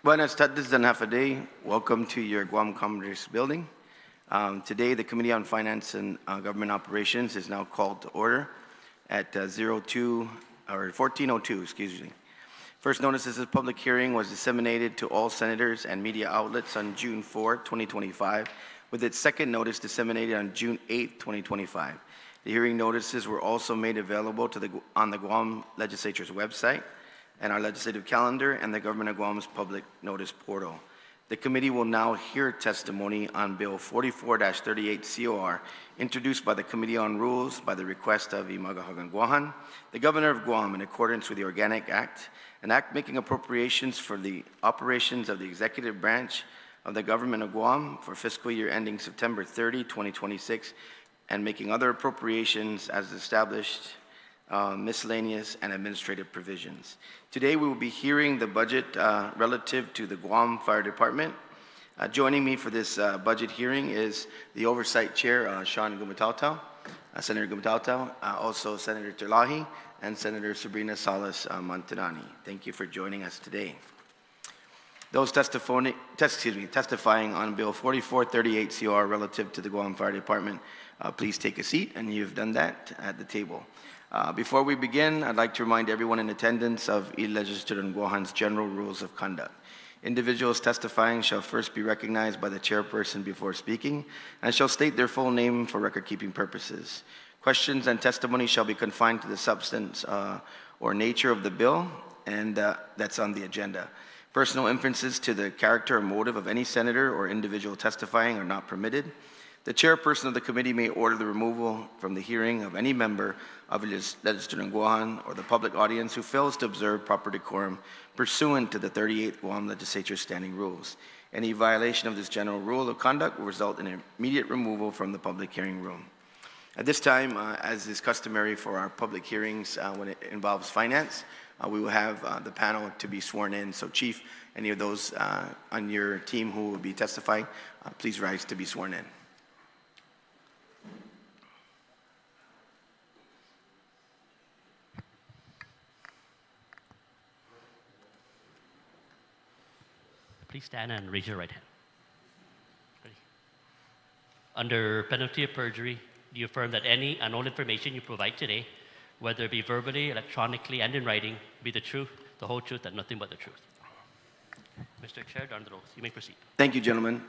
Buenas tardes and half a day. Welcome to your Guam Commerce building. Today, the Committee on Finance and Government Operations is now called to order at 14:02, excuse me. First notice of this public hearing was disseminated to all senators and media outlets on June 4, 2025, with its second notice disseminated on June 8, 2025. The hearing notices were also made available on the Guam Legislature's website and our legislative calendar and the Government of Guam's public notice portal. The committee will now hear testimony on Bill 44-38 COR, introduced by the Committee on Rules by the request of Magaʹhågan Guåhan, the Governor of Guam, in accordance with the Organic Act, an act making appropriations for the operations of the executive branch of the Government of Guam for fiscal year ending September 30, 2026, and making other appropriations as established, miscellaneous and administrative provisions. Today we will be hearing the budget relative to the Guam Fire Department. Joining me for this budget hearing is the Oversight Chair, Sean Gumatauta, Senator Gumatauta, also Senator Terlahi, and Senator Sabrina Salas Montanani. Thank you for joining us today. Those testifying on Bill 4438 COR relative to the Guam Fire Department, please take a seat, and you've done that at the table. Before we begin, I'd like to remind everyone in attendance of Legislature and Guåhan's general rules of conduct. Individuals testifying shall first be recognized by the chairperson before speaking and shall state their full name for record-keeping purposes. Questions and testimony shall be confined to the substance or nature of the bill, and that's on the agenda. Personal inferences to the character or motive of any senator or individual testifying are not permitted. The chairperson of the committee may order the removal from the hearing of any member of the Legislature in Guåhan or the public audience who fails to observe proper decorum pursuant to the 38th Guam Legislature Standing Rules. Any violation of this general rule of conduct will result in immediate removal from the public hearing room. At this time, as is customary for our public hearings when it involves finance, we will have the panel to be sworn in. So Chief, any of those on your team who will be testifying, please rise to be sworn in. Please stand and raise your right hand. Ready? Under penalty of perjury, do you affirm that any and all information you provide today, whether it be verbally, electronically, and in writing, be the truth, the whole truth, and nothing but the truth? Mr. Chair, under the oath, you may proceed. Thank you, gentlemen.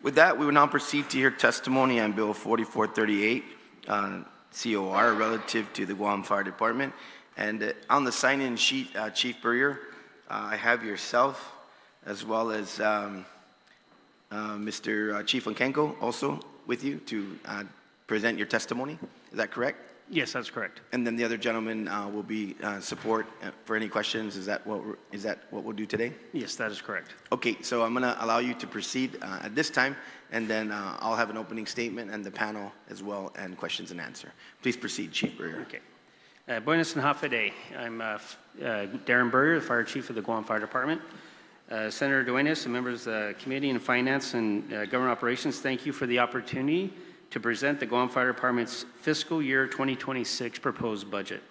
With that, we will now proceed to hear testimony on Bill 4438 COR relative to the Guam Fire Department. And on the sign-in sheet, Chief Burrier, I have yourself, as well as Mr. Chief Onkenko also with you to present your testimony. Is that correct? Yes, that's correct. And then the other gentleman will be support for any questions. Is that what we'll do today? Yes, that is correct. Okay, so I'm going to allow you to proceed at this time, and then I'll have an opening statement and the panel as well, and questions and answer. Please proceed, Chief Burrier. Okay. Buenas and half a day. I'm Darren Burrier, the Fire Chief of the Guam Fire Department. Senator Duenas and members of the Committee on Finance and Government Operations, thank you for the opportunity to present the Guam Fire Department's fiscal year 2026 proposed budget.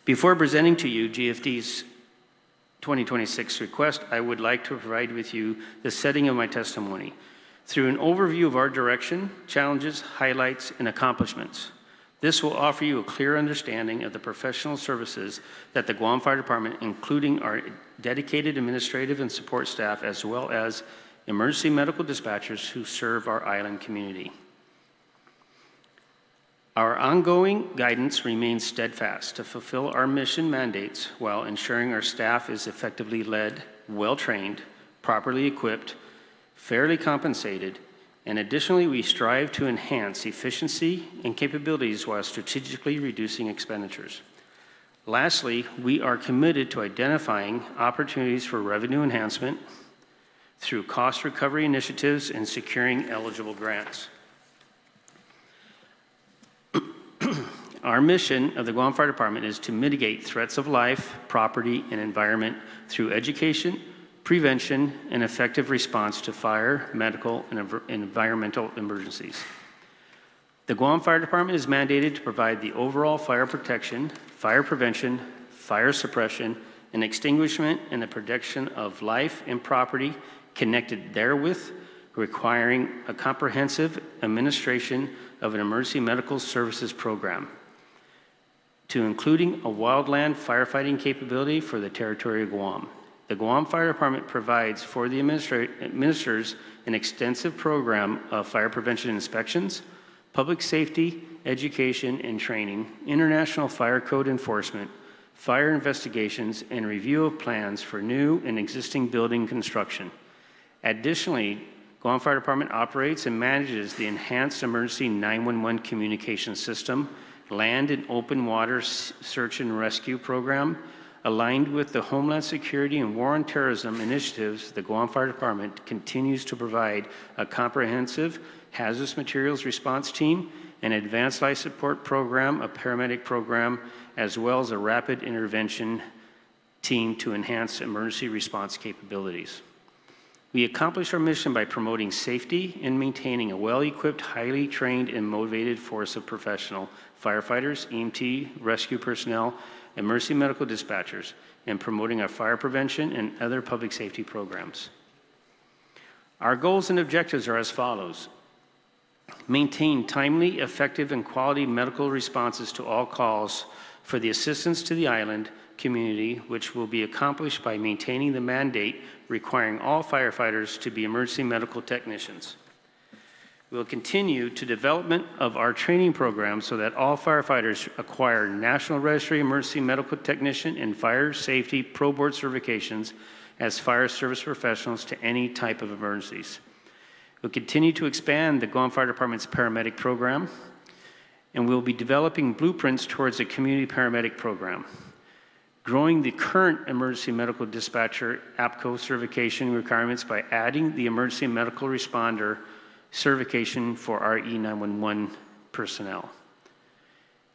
Before presenting to you GFD's 2026 request, I would like to provide with you the setting of my testimony through an overview of our direction, challenges, highlights, and accomplishments. This will offer you a clear understanding of the professional services that the Guam Fire Department, including our dedicated administrative and support staff, as well as emergency medical dispatchers who serve our island community. Our ongoing guidance remains steadfast to fulfill our mission mandates while ensuring our staff is effectively led, well-trained, properly equipped, fairly compensated, and additionally, we strive to enhance efficiency and capabilities while strategically reducing expenditures. Lastly, we are committed to identifying opportunities for revenue enhancement through cost recovery initiatives and securing eligible grants. Our mission of the Guam Fire Department is to mitigate threats of life, property, and environment through education, prevention, and effective response to fire, medical, and environmental emergencies. The Guam Fire Department is mandated to provide the overall fire protection, fire prevention, fire suppression, and extinguishment and the protection of life and property connected therewith, requiring a comprehensive administration of an emergency medical services program, to including a wildland firefighting capability for the territory of Guam. The Guam Fire Department provides for the administers an extensive program of fire prevention inspections, public safety, education and training, international fire code enforcement, fire investigations, and review of plans for new and existing building construction. Additionally, Guam Fire Department operates and manages the Enhanced Emergency 911 Communication System, Land and Open Water Search and Rescue Program. Aligned with the Homeland Security and War on Terrorism initiatives, the Guam Fire Department continues to provide a comprehensive hazardous materials response team, an advanced life support program, a paramedic program, as well as a rapid intervention team to enhance emergency response capabilities. We accomplish our mission by promoting safety and maintaining a well-equipped, highly trained, and motivated force of professional firefighters, EMT, rescue personnel, emergency medical dispatchers, and promoting our fire prevention and other public safety programs. Our goals and objectives are as follows. Maintain timely, effective, and quality medical responses to all calls for the assistance to the island community, which will be accomplished by maintaining the mandate requiring all firefighters to be emergency medical technicians. We will continue to development of our training program so that all firefighters acquire National Registry Emergency Medical Technician and Fire Safety Pro Board certifications as fire service professionals to any type of emergencies. We'll continue to expand the Guam Fire Department's paramedic program, and we'll be developing blueprints towards a community paramedic program. Growing the current emergency medical dispatcher APCO certification requirements by adding the emergency medical responder certification for our E911 personnel.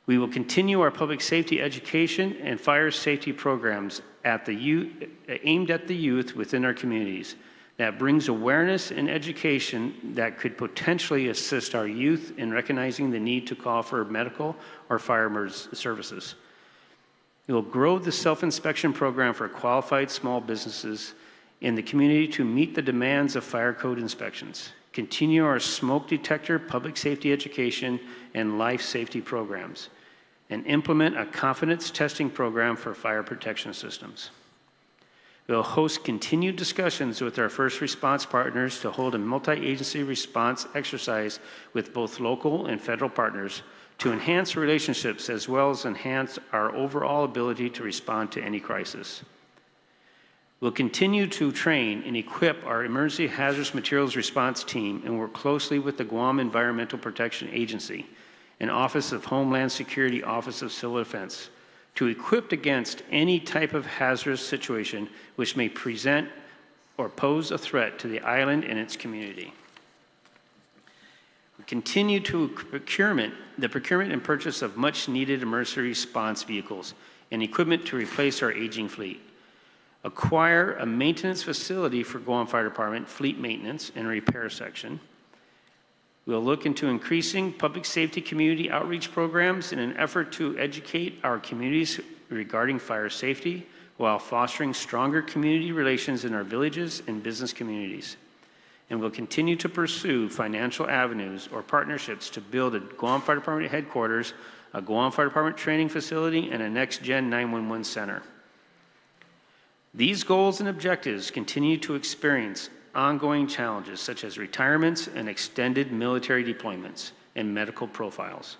We will continue our public safety education and fire safety programs aimed at the youth within our communities that brings awareness and education that could potentially assist our youth in recognizing the need to call for medical or fire services. We will grow the self-inspection program for qualified small businesses in the community to meet the demands of fire code inspections. Continue our smoke detector, public safety education, and life safety programs, and implement a confidence testing program for fire protection systems. We'll host continued discussions with our first response partners to hold a multi-agency response exercise with both local and federal partners to enhance relationships as well as enhance our overall ability to respond to any crisis. We'll continue to train and equip our emergency hazardous materials response team and work closely with the Guam Environmental Protection Agency and Office of Homeland Security, Office of Civil Defense to equip against any type of hazardous situation which may present or pose a threat to the island and its community. We continue to the procurement and purchase of much needed emergency response vehicles and equipment to replace our aging fleet. Acquire a maintenance facility for Guam Fire Department fleet maintenance and repair section. We'll look into increasing public safety community outreach programs in an effort to educate our communities regarding fire safety while fostering stronger community relations in our villages and business communities. And we'll continue to pursue financial avenues or partnerships to build a Guam Fire Department headquarters, a Guam Fire Department training facility, and a next-gen 911 center. These goals and objectives continue to experience ongoing challenges such as retirements and extended military deployments and medical profiles.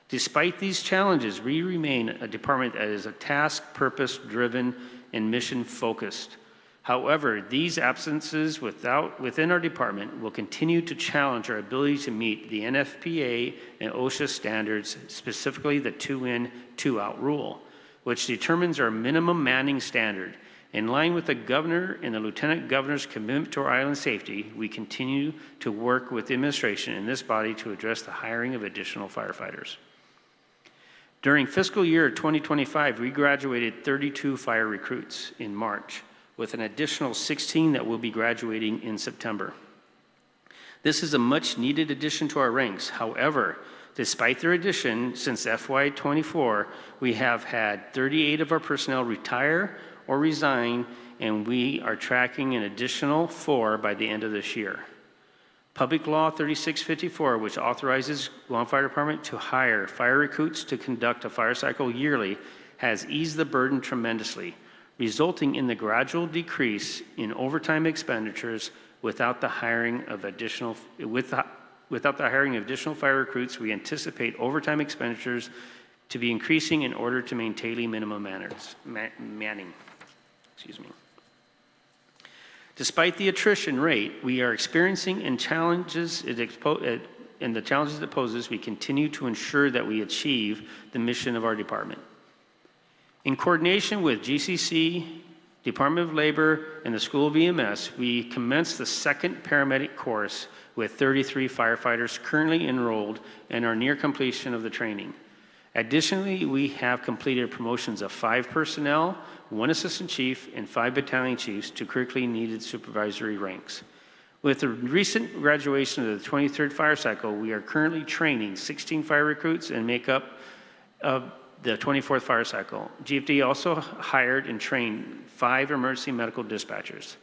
Despite these challenges, we remain a department that is a task, purpose-driven, and mission-focused. However, these absences within our department will continue to challenge our ability to meet the NFPA and OSHA standards, specifically the 2-in, 2-out rule, which determines our minimum manning standard. In line with the Governor and the Lieutenant Governor's commitment to our island safety, we continue to work with the administration and this body to address the hiring of additional firefighters. During fiscal year 2025, we graduated 32 fire recruits in March, with an additional 16 that will be graduating in September. This is a much needed addition to our ranks. However, despite their addition, since FY24, we have had 38 of our personnel retire or resign, and we are tracking an additional 4 by the end of this year. Public Law 3654, which authorizes Guam Fire Department to hire fire recruits to conduct a fire cycle yearly, has eased the burden tremendously, resulting in the gradual decrease in overtime expenditures without the hiring of additional fire recruits. We anticipate overtime expenditures to be increasing in order to maintain minimum manning. Excuse me. Despite the attrition rate we are experiencing and the challenges it poses, we continue to ensure that we achieve the mission of our department. In coordination with GCC, Department of Labor, and the School of EMS, we commenced the second paramedic course with 33 firefighters currently enrolled and are near completion of the training. Additionally, we have completed promotions of 5 personnel, 1 assistant chief, and 5 battalion chiefs to critically needed supervisory ranks. With the recent graduation of the 23rd fire cycle, we are currently training 16 fire recruits and make up of the 24th fire cycle. GFD also hired and trained 5 emergency medical dispatchers.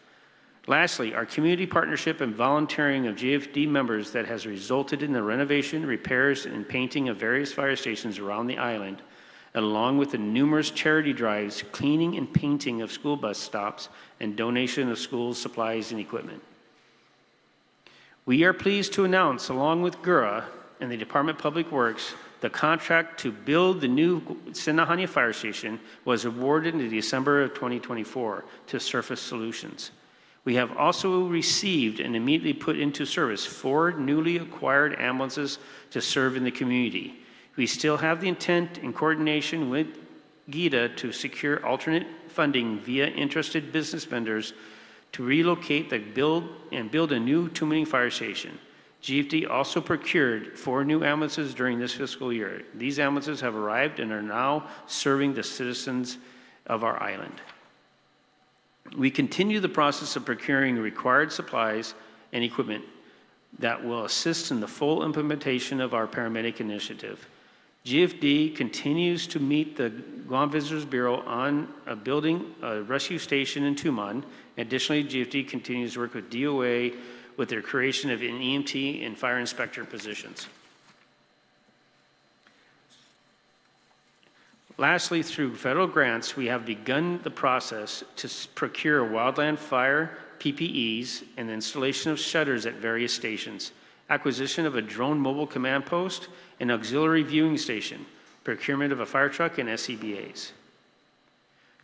Lastly, our community partnership and volunteering of GFD members that has resulted in the renovation, repairs, and painting of various fire stations around the island, along with the numerous charity drives, cleaning and painting of school bus stops, and donation of school supplies and equipment. We are pleased to announce, along with GURA and the Department of Public Works, the contract to build the new Sinahaña Fire Station was awarded in December of 2024 to Surface Solutions. We have also received and immediately put into service 4 newly acquired ambulances to serve in the community. We still have the intent in coordination with GIDA to secure alternate funding via interested business vendors to relocate the build a new Tumaning Fire Station. GFD also procured 4 new ambulances during this fiscal year. These ambulances have arrived and are now serving the citizens of our island. We continue the process of procuring required supplies and equipment that will assist in the full implementation of our paramedic initiative. GFD continues to meet the Guam Visitors Bureau on building a rescue station in Tuman. Additionally, GFD continues to work with DOA with their creation of an EMT and fire inspector positions. Lastly, through federal grants, we have begun the process to procure wildland fire PPEs and the installation of shutters at various stations, acquisition of a drone mobile command post, an auxiliary viewing station, procurement of a fire truck, and SCBAs.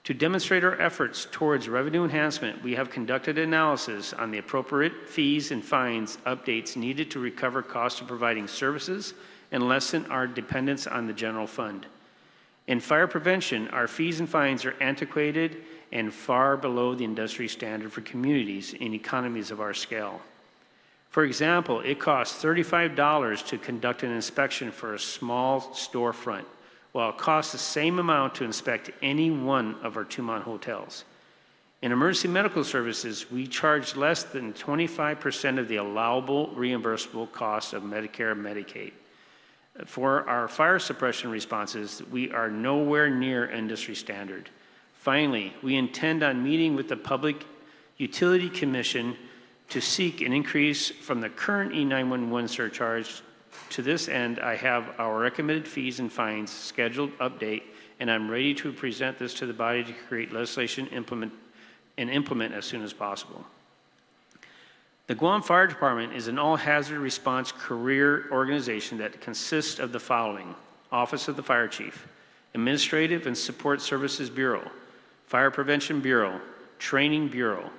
To demonstrate our efforts towards revenue enhancement, we have conducted analysis on the appropriate fees and fines updates needed to recover costs of providing services and lessen our dependence on the general fund. In fire prevention, our fees and fines are antiquated and far below the industry standard for communities in economies of our scale. For example, it costs $35 to conduct an inspection for a small storefront, while it costs the same amount to inspect any one of our Tuman hotels. In emergency medical services, we charge less than 25% of the allowable reimbursable cost of Medicare and Medicaid. For our fire suppression responses, we are nowhere near industry standard. Finally, we intend on meeting with the Public Utility Commission to seek an increase from the current E911 surcharge. To this end, I have our recommended fees and fines scheduled update, and I'm ready to present this to the body to create legislation implement as soon as possible. The Guam Fire Department is an all-hazard response career organization that consists of the following: Office of the Fire Chief, Administrative and Support Services Bureau, Fire Prevention Bureau, Training Bureau,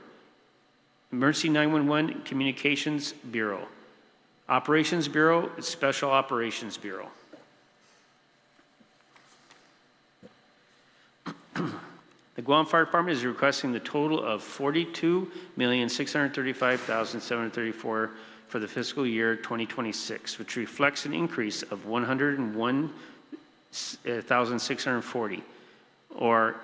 Emergency 911 Communications Bureau, Operations Bureau, and Special Operations Bureau. The Guam Fire Department is requesting the total of $42,635,734 for the fiscal year 2026, which reflects an increase of $101,640, or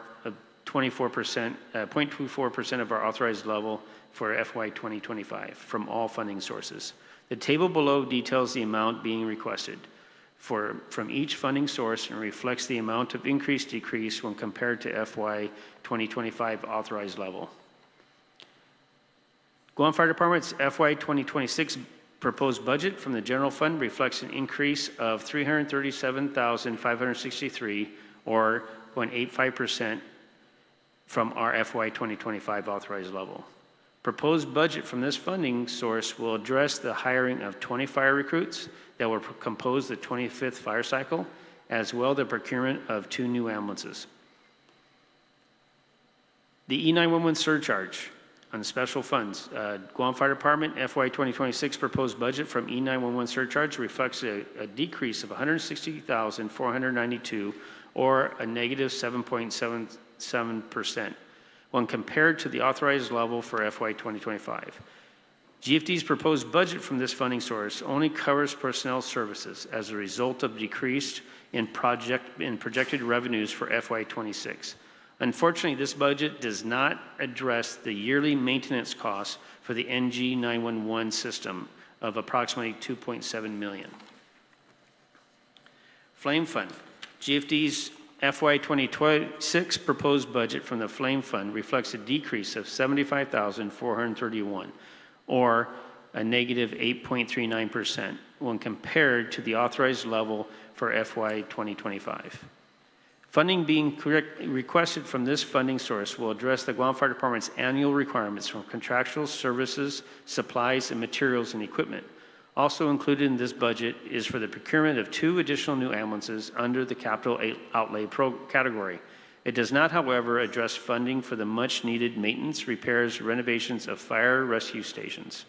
0.24% of our authorized level for FY2025 from all funding sources. The table below details the amount being requested. from each funding source and reflects the amount of increase-decrease when compared to FY 2025 authorized level. Guam Fire Department's FY 2026 proposed budget from the general fund reflects an increase of $337,563 or 0.85% from our FY 2025 authorized level. Proposed budget from this funding source will address the hiring of 20 fire recruits that will compose the 25th fire cycle, as well as the procurement of 2 new ambulances. The E911 surcharge on special funds. Guam Fire Department FY 2026 proposed budget from E911 surcharge reflects a decrease of $160,492 or a negative 7.77% when compared to the authorized level for FY 2025. GFD's proposed budget from this funding source only covers personnel services as a result of decreased in projected revenues for FY26. Unfortunately, this budget does not address the yearly maintenance costs for the NG 911 system of approximately $2.7 million. Flame Fund. GFD's FY 2026 proposed budget from the Flame Fund reflects a decrease of $75,431 or a negative 8.39% when compared to the authorized level for FY 2025. Funding being requested from this funding source will address the Guam Fire Department's annual requirements from contractual services, supplies, and materials and equipment. Also included in this budget is for the procurement of 2 additional new ambulances under the capital outlay category. It does not, however, address funding for the much-needed maintenance, repairs, renovations of fire rescue stations.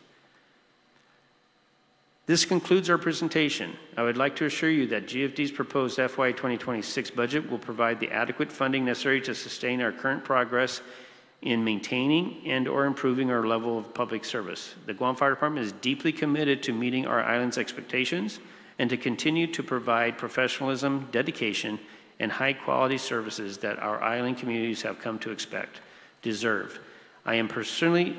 This concludes our presentation. I would like to assure you that GFD's proposed FY 2026 budget will provide the adequate funding necessary to sustain our current progress in maintaining and/or improving our level of public service. The Guam Fire Department is deeply committed to meeting our island's expectations and to continue to provide professionalism, dedication, and high-quality services that our island communities have come to expect, deserve. I am personally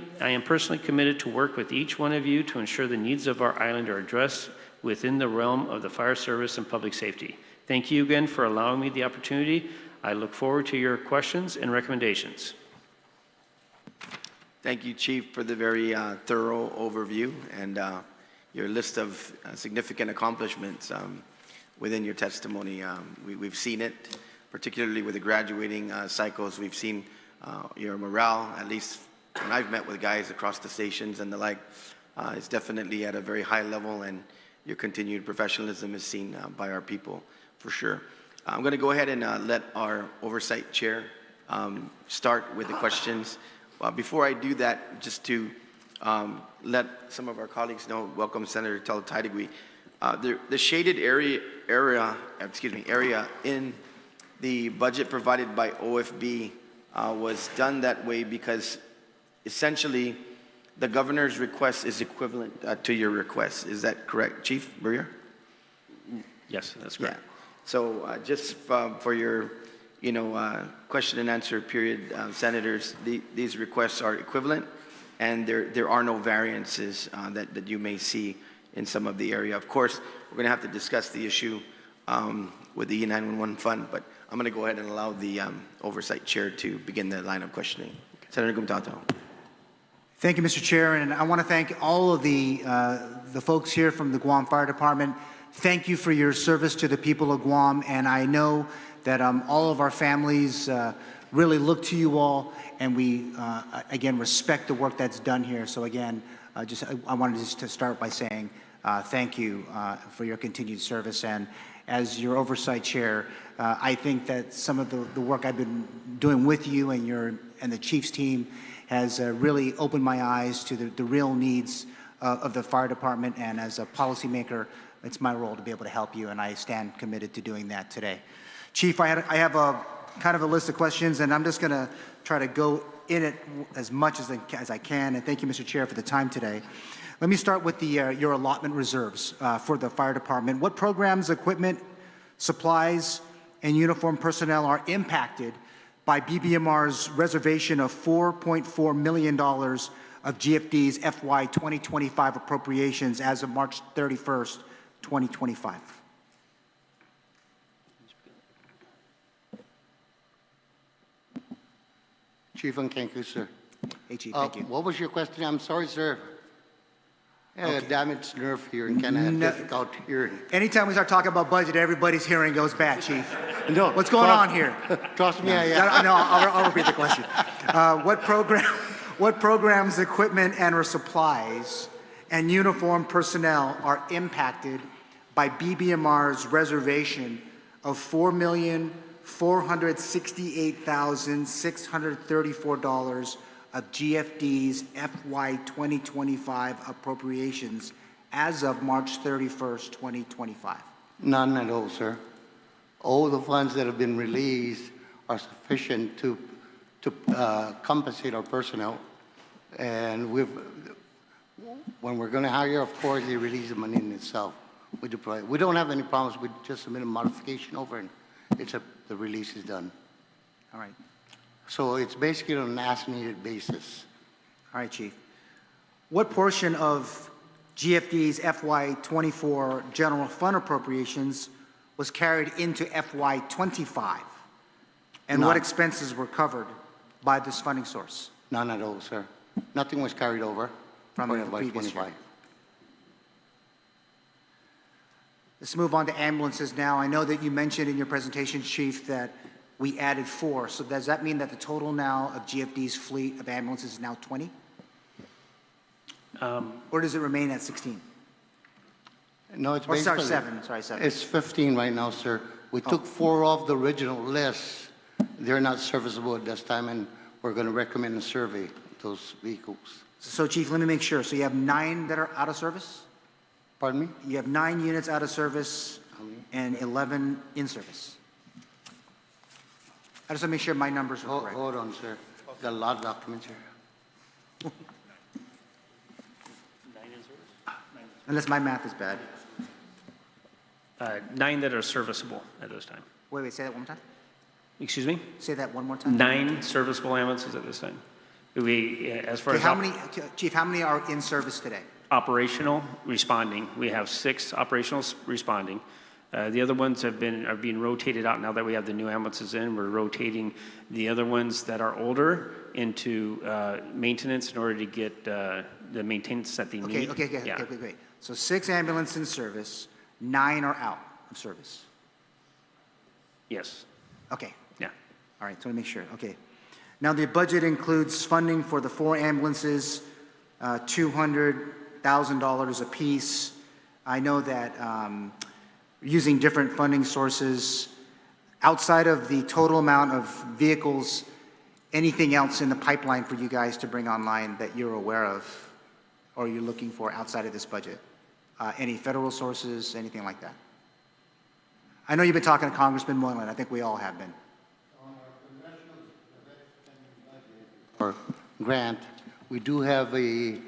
committed to work with each one of you to ensure the needs of our island are addressed within the realm of the fire service and public safety. Thank you again for allowing me the opportunity. I look forward to your questions and recommendations. Thank you, Chief, for the very thorough overview and your list of significant accomplishments within your testimony. We've seen it, particularly with the graduating cycles. We've seen your morale, at least when I've met with guys across the stations and the like, is definitely at a very high level, and your continued professionalism is seen by our people, for sure. I'm going to go ahead and let our Oversight Chair start with the questions. Before I do that, just to let some of our colleagues know, welcome Senator Talatidegui. The shaded area in the budget provided by OFB was done that way because essentially the governor's request is equivalent to your request. Is that correct, Chief Brewer? Yes, that's correct. Yeah. So just for your question and answer period, senators, these requests are equivalent, and there are no variances that you may see in some of the area. Of course, we're going to have to discuss the issue with the E911 fund, but I'm going to go ahead and allow the Oversight Chair to begin the line of questioning. Senator Gumtato. Thank you, Mr. Chair, and I want to thank all of the folks here from the Guam Fire Department. Thank you for your service to the people of Guam, and I know that all of our families really look to you all, and we, again, respect the work that's done here. So again, I wanted just to start by saying thank you for your continued service. And as your Oversight Chair, I think that some of the work I've been doing with you and the Chief's team has really opened my eyes to the real needs of the fire department. And as a policymaker, it's my role to be able to help you, and I stand committed to doing that today. Chief, I have a kind of a list of questions, and I'm just going to try to go in it as much as I can. And thank you, Mr. Chair, for the time today. Let me start with your allotment reserves for the fire department. What programs, equipment, supplies, and uniform personnel are impacted by BBMR's reservation of $4.4 million of GFD's FY 2025 appropriations as of March 31st, 2025? Chief and thank you, sir. Hey, Chief, thank you. What was your question? I'm sorry, sir. Damaged nerve hearing, kind of have difficult hearing. Anytime we start talking about budget, everybody's hearing goes bad, Chief. No, What's going on here? Trust me, No, I'll repeat the question. What programs, equipment, and/or supplies and uniformed personnel are impacted by BBMR's reservation of $4,468,634 of GFD's FY2025 appropriations as of March 31st, 2025? None at all, sir. All the funds that have been released are sufficient to compensate our personnel. And when we're going to hire, of course, they release the money in itself. We deploy. We don't have any problems. We just submit a modification over, and the release is done. All right. So it's basically on an as-needed basis. All right, Chief. What portion of GFD's FY24 general fund appropriations was carried into FY25? And what None. expenses were covered by this funding source? None at all, sir. Nothing was carried over From for the previous FY25. year. Let's move on to ambulances now. I know that you mentioned in your presentation, Chief, that we added 4. So does that mean that the total now of GFD's fleet of ambulances is now 20? Or does it remain at 16? No, it's Or sorry, basically 7. Sorry, 7. It's 15 right now, sir. We took 4 off the original list. They're not serviceable at this time, and we're going to recommend a survey of those vehicles. So, Chief, let me make sure. So you have 9 that are out of service? Pardon me? You have 9 units out of service and 11 in service. I just want to make sure my numbers are correct. Hold on, sir. Got a lot of documents here. Unless my math is bad. 9 that are serviceable at this time. Wait, say that one more time. Excuse me? Say that one more time. 9 serviceable ambulances at this time. As far Okay, as Chief, how many are in service today? operational responding, we have 6 operational responding. The other ones are being rotated out now that we have the new ambulances in. We're rotating the other ones that are older into maintenance in order to get the maintenance that they need. Okay, great. So 6 ambulances in service, 9 are out of service. Yes. Okay. Yeah. All right, so let me make sure. Okay. Now the budget includes funding for the 4 ambulances, $200,000 apiece. I know that using different funding sources, outside of the total amount of vehicles, anything else in the pipeline for you guys to bring online that you're aware of or you're looking for outside of this budget? Any federal sources, anything like that? I know you've been talking to Congressman Moylan. I think we all have been. Or grant, we do have a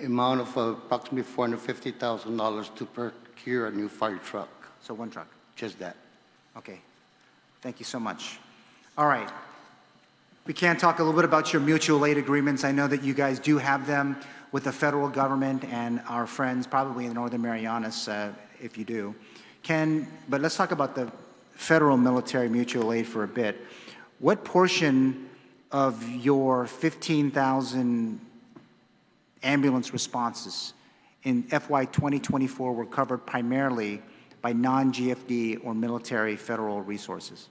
amount of approximately $450,000 to procure a new fire truck. So 1 truck. Just that. Okay. Thank you so much. All right. We can talk a little bit about your mutual aid agreements. I know that you guys do have them with the federal government and our friends, probably in the Northern Marianas, if you do. But let's talk about the federal military mutual aid for a bit. What portion of your 15,000 ambulance responses in FY 2024 were covered primarily by non-GFD or military federal resources?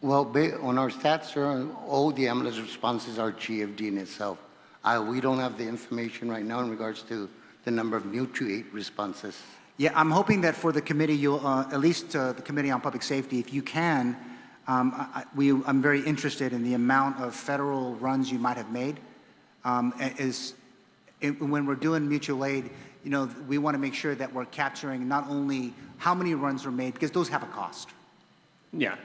Well, on our stats, sir, all the ambulance responses are GFD in itself. We don't have the information right now in regards to the number of mutual aid responses. Yeah, I'm hoping that for the committee, you'll, at least the Committee on Public Safety, if you can, I'm very interested in the amount of federal runs you might have made. When we're doing mutual aid, you know, we want to make sure that we're capturing not only how many runs were made, because those have a cost. Yeah.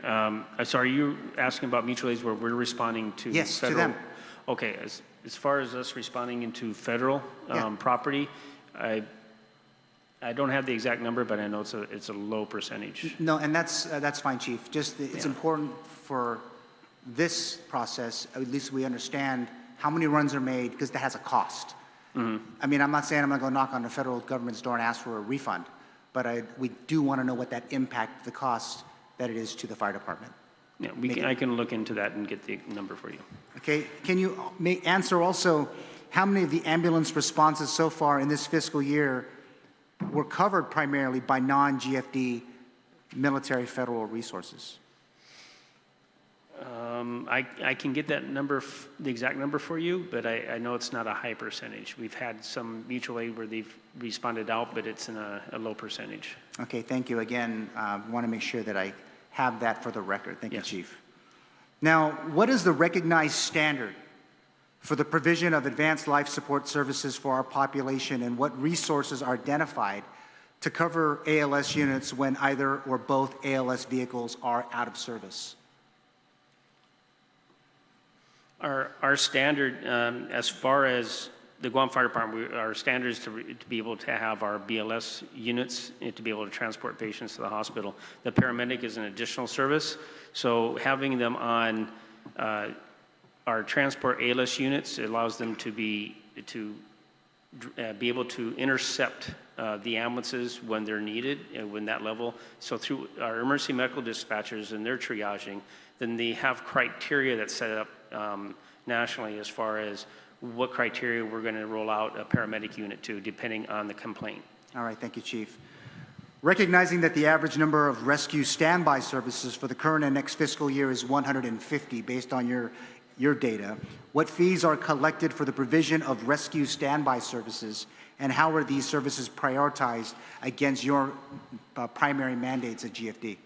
So are you asking about mutual aids where we're responding to Yes, federal? to them. Okay. As far as us responding into federal property, I don't have the exact number, but I know it's a low percentage. No, and that's fine, Chief. Just it's important for this process, at least we understand how many runs are made, because that has a cost. I mean, I'm not saying I'm going to go knock on the federal government's door and ask for a refund, but we do want to know what that impact, the cost that it is to the fire department. Yeah, I can look into that and get the number for you. Okay, can you answer also how many of the ambulance responses so far in this fiscal year were covered primarily by non-GFD military federal resources? I can get that number, the exact number for you, but I know it's not a high percentage. We've had some mutual aid where they've responded out, but it's in a low percentage. Okay, thank you. Again, I want to make sure that I have that for the record. Thank you, Chief. Now, what is the recognized standard for the provision of advanced life support services for our population, and what resources are identified to cover ALS units when either or both ALS vehicles are out of service? Our standard, as far as the Guam Fire Department, our standard is to be able to have our BLS units to be able to transport patients to the hospital. The paramedic is an additional service, so having them on our transport ALS units allows them to be able to intercept the ambulances when they're needed and when that level. So through our emergency medical dispatchers and their triaging, then they have criteria that's set up nationally as far as what criteria we're going to roll out a paramedic unit to, depending on the complaint. All right, thank you, Chief. Recognizing that the average number of rescue standby services for the current and next fiscal year is 150 based on your data, what fees are collected for the provision of rescue standby services, and how are these services prioritized against your primary mandates at GFD?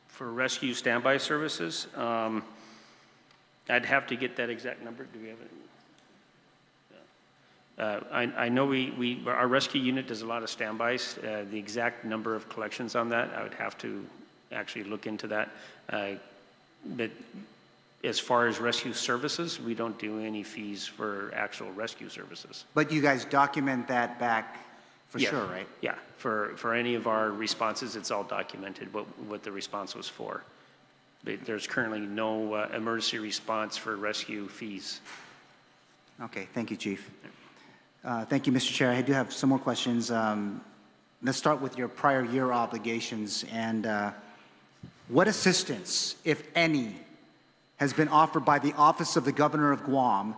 For rescue standby services, I'd have to get that exact number. Do we have it? I know our rescue unit does a lot of standbys. The exact number of collections on that, I would have to actually look into that. But as far as rescue services, we don't do any fees for actual rescue services. But you guys document that back for sure, right? Yeah, for any of our responses, it's all documented what the response was for. But there's currently no emergency response for rescue fees. Okay, thank you, Chief. Thank you, Mr. Chair. I do have some more questions. Let's start with your prior year obligations, and what assistance, if any, has been offered by the Office of the Governor of Guam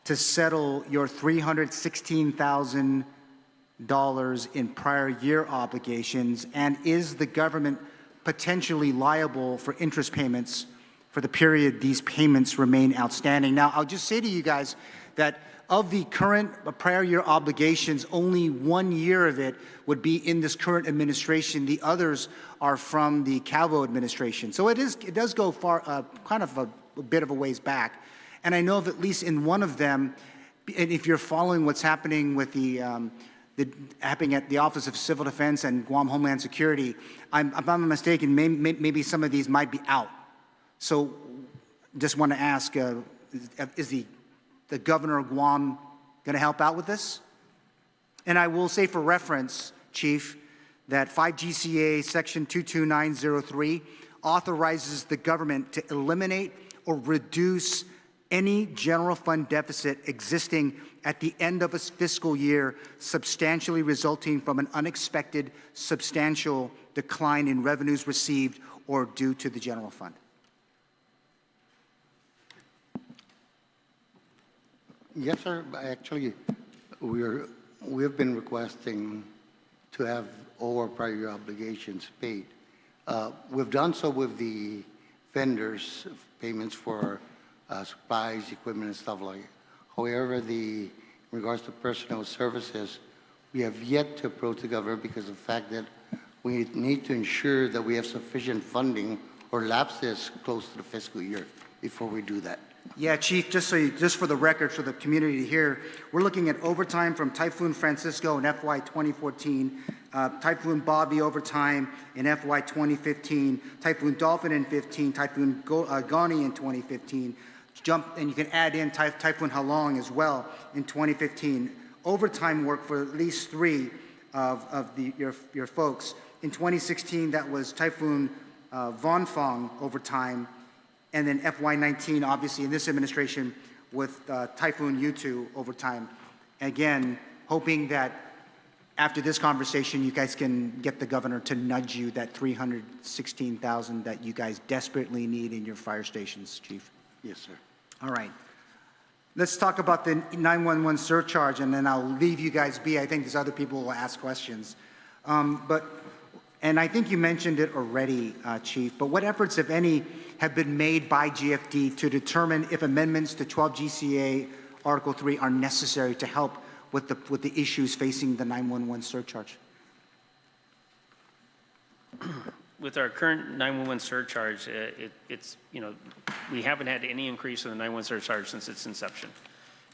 to settle your $316,000 in prior year obligations, and is the government potentially liable for interest payments for the period these payments remain outstanding? Now, I'll just say to you guys that of the current prior year obligations, only 1 year of it would be in this current administration. The others are from the Calvo administration. So it does go far, kind of a bit of a ways back. And I know of at least in one of them, and if you're following what's happening with happening at the Office of Civil Defense and Guam Homeland Security, if I'm not mistaken, maybe some of these might be out. So just want to ask, is the governor of Guam going to help out with this? And I will say for reference, Chief, that 5 GCA Section 22903 authorizes the government to eliminate or reduce any general fund deficit existing at the end of a fiscal year substantially resulting from an unexpected substantial decline in revenues received or due to the general fund. Yes, sir. Actually, we've been requesting to have all our prior year obligations paid. We've done so with the vendors' payments for supplies, equipment, and stuff like it. However, in regards to personnel services, we have yet to approach the government because of the fact that we need to ensure that we have sufficient funding or lapses close to the fiscal year before we do that. Yeah, Chief, just for the record, for the community to hear, we're looking at overtime from Typhoon Francisco in FY 2014, Typhoon Bobby overtime in FY 2015, Typhoon Dolphin in 15, Typhoon Guåhan in 2015, and you can add in Typhoon Halong as well in 2015. Overtime work for at least 3 of your folks. In 2016, that was Typhoon Von Fong overtime, and then FY19, obviously, in this administration with Typhoon U2 overtime. Again, hoping that after this conversation, you guys can get the governor to nudge you that $316,000 that you guys desperately need in your fire stations, Chief. Yes, sir. All right. Let's talk about the 911 surcharge, and then I'll leave you guys be. I think there's other people who will ask questions. And I think you mentioned it already, Chief, but what efforts, if any, have been made by GFD to determine if amendments to 12 GCA Article 3 are necessary to help with the issues facing the 911 surcharge? With our current 911 surcharge, it's, we haven't had any increase in the 911 surcharge since its inception.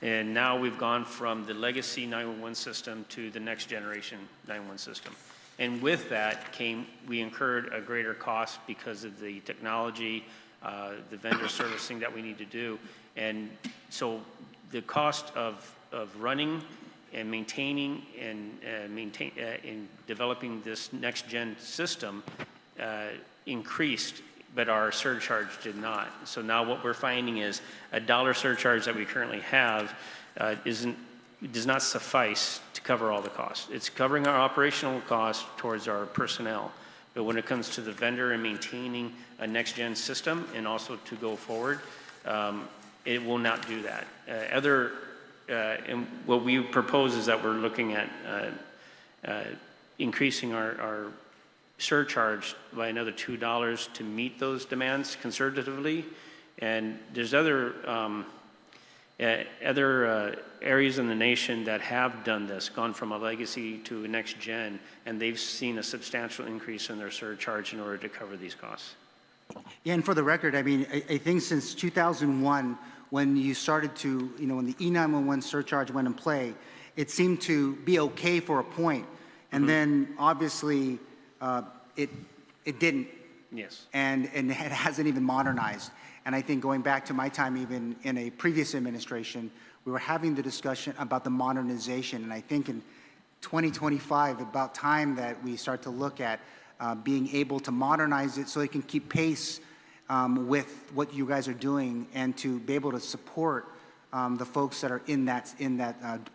And now we've gone from the legacy 911 system to the next generation 911 system. And with that we incurred a greater cost because of the technology, the vendor servicing that we need to do. And so the cost of running and maintaining and developing this next gen system increased, but our surcharge did not. So now what we're finding is a dollar surcharge that we currently have does not suffice to cover all the costs. It's covering our operational costs towards our personnel. But when it comes to the vendor and maintaining a next-gen system and also to go forward, it will not do that. And what we propose is that we're looking at increasing our surcharge by another $2 to meet those demands conservatively. And there's other areas in the nation that have done this, gone from a legacy to a next gen, and they've seen a substantial increase in their surcharge in order to cover these costs. Yeah, and for the record, I mean, I think since 2001, when you started to, when the E911 surcharge went in play, it seemed to be okay for a point, and then obviously it didn't. Yes. And it hasn't even modernized. And I think going back to my time, even in a previous administration, we were having the discussion about the modernization. And I think in 2025, about time that we start to look at being able to modernize it so it can keep pace with what you guys are doing and to be able to support the folks that are in that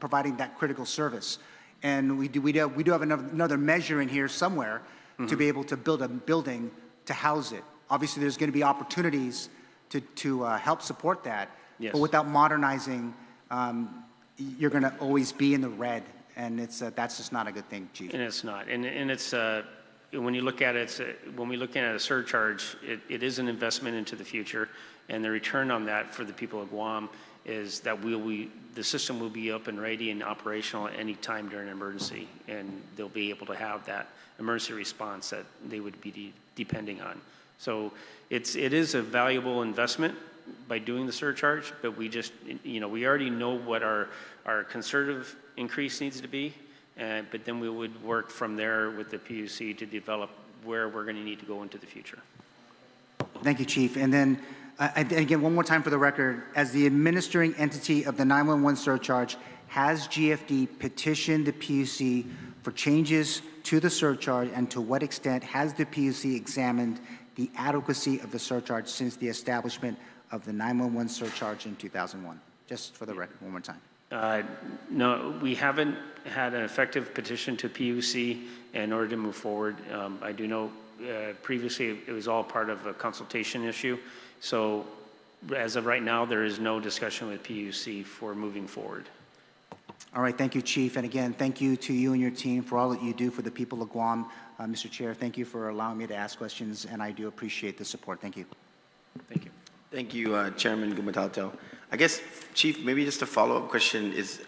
providing that critical service. And we do have another measure in here somewhere to be able to build a building to house it. Obviously, there's going to be opportunities to help support that. Yes. But without modernizing, you're going to always be in the red, and that's just not a good thing, Chief. And it's not. And it's when you look at it, when we look at a surcharge, it is an investment into the future, and the return on that for the people of Guam is that the system will be up and ready and operational at any time during an emergency, and they'll be able to have that emergency response that they would be depending on. So it is a valuable investment by doing the surcharge, but we just, we already know what our conservative increase needs to be, but then we would work from there with the PUC to develop where we're going to need to go into the future. Thank you, Chief. And then, again, one more time for the record, as the administering entity of the 911 surcharge, has GFD petitioned the PUC for changes to the surcharge, and to what extent has the PUC examined the adequacy of the surcharge since the establishment of the 911 surcharge in 2001? Just for the record, one more time. No, we haven't had an effective petition to PUC in order to move forward. I do know previously it was all part of a consultation issue. So as of right now, there is no discussion with PUC for moving forward. All right, thank you, Chief. And again, thank you to you and your team for all that you do for the people of Guam. Mr. Chair, thank you for allowing me to ask questions, and I do appreciate the support. Thank you. Thank you. Thank you, Chairman Gumatauto. I guess, Chief, maybe just a follow-up question is,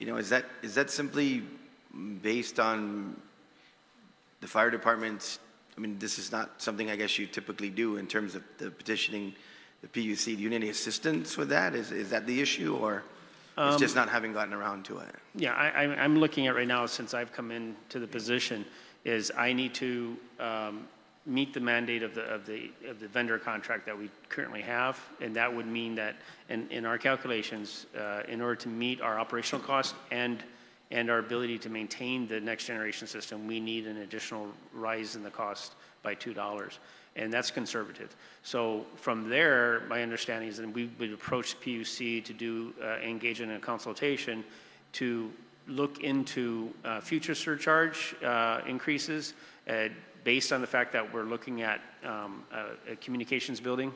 is that simply based on the fire department's, this is not something I guess you typically do in terms of the petitioning the PUC. Do you need any assistance with that? Is that the issue, or it's just not having gotten around to it? Yeah, I'm looking at right now, since I've come into the position, is I need to meet the mandate of the vendor contract that we currently have, and that would mean that in our calculations, in order to meet our operational costs and our ability to maintain the next generation system, we need an additional rise in the cost by $2, and that's conservative. So from there, my understanding is that we would approach PUC to engage in a consultation to look into future surcharge increases based on the fact that we're looking at a communications building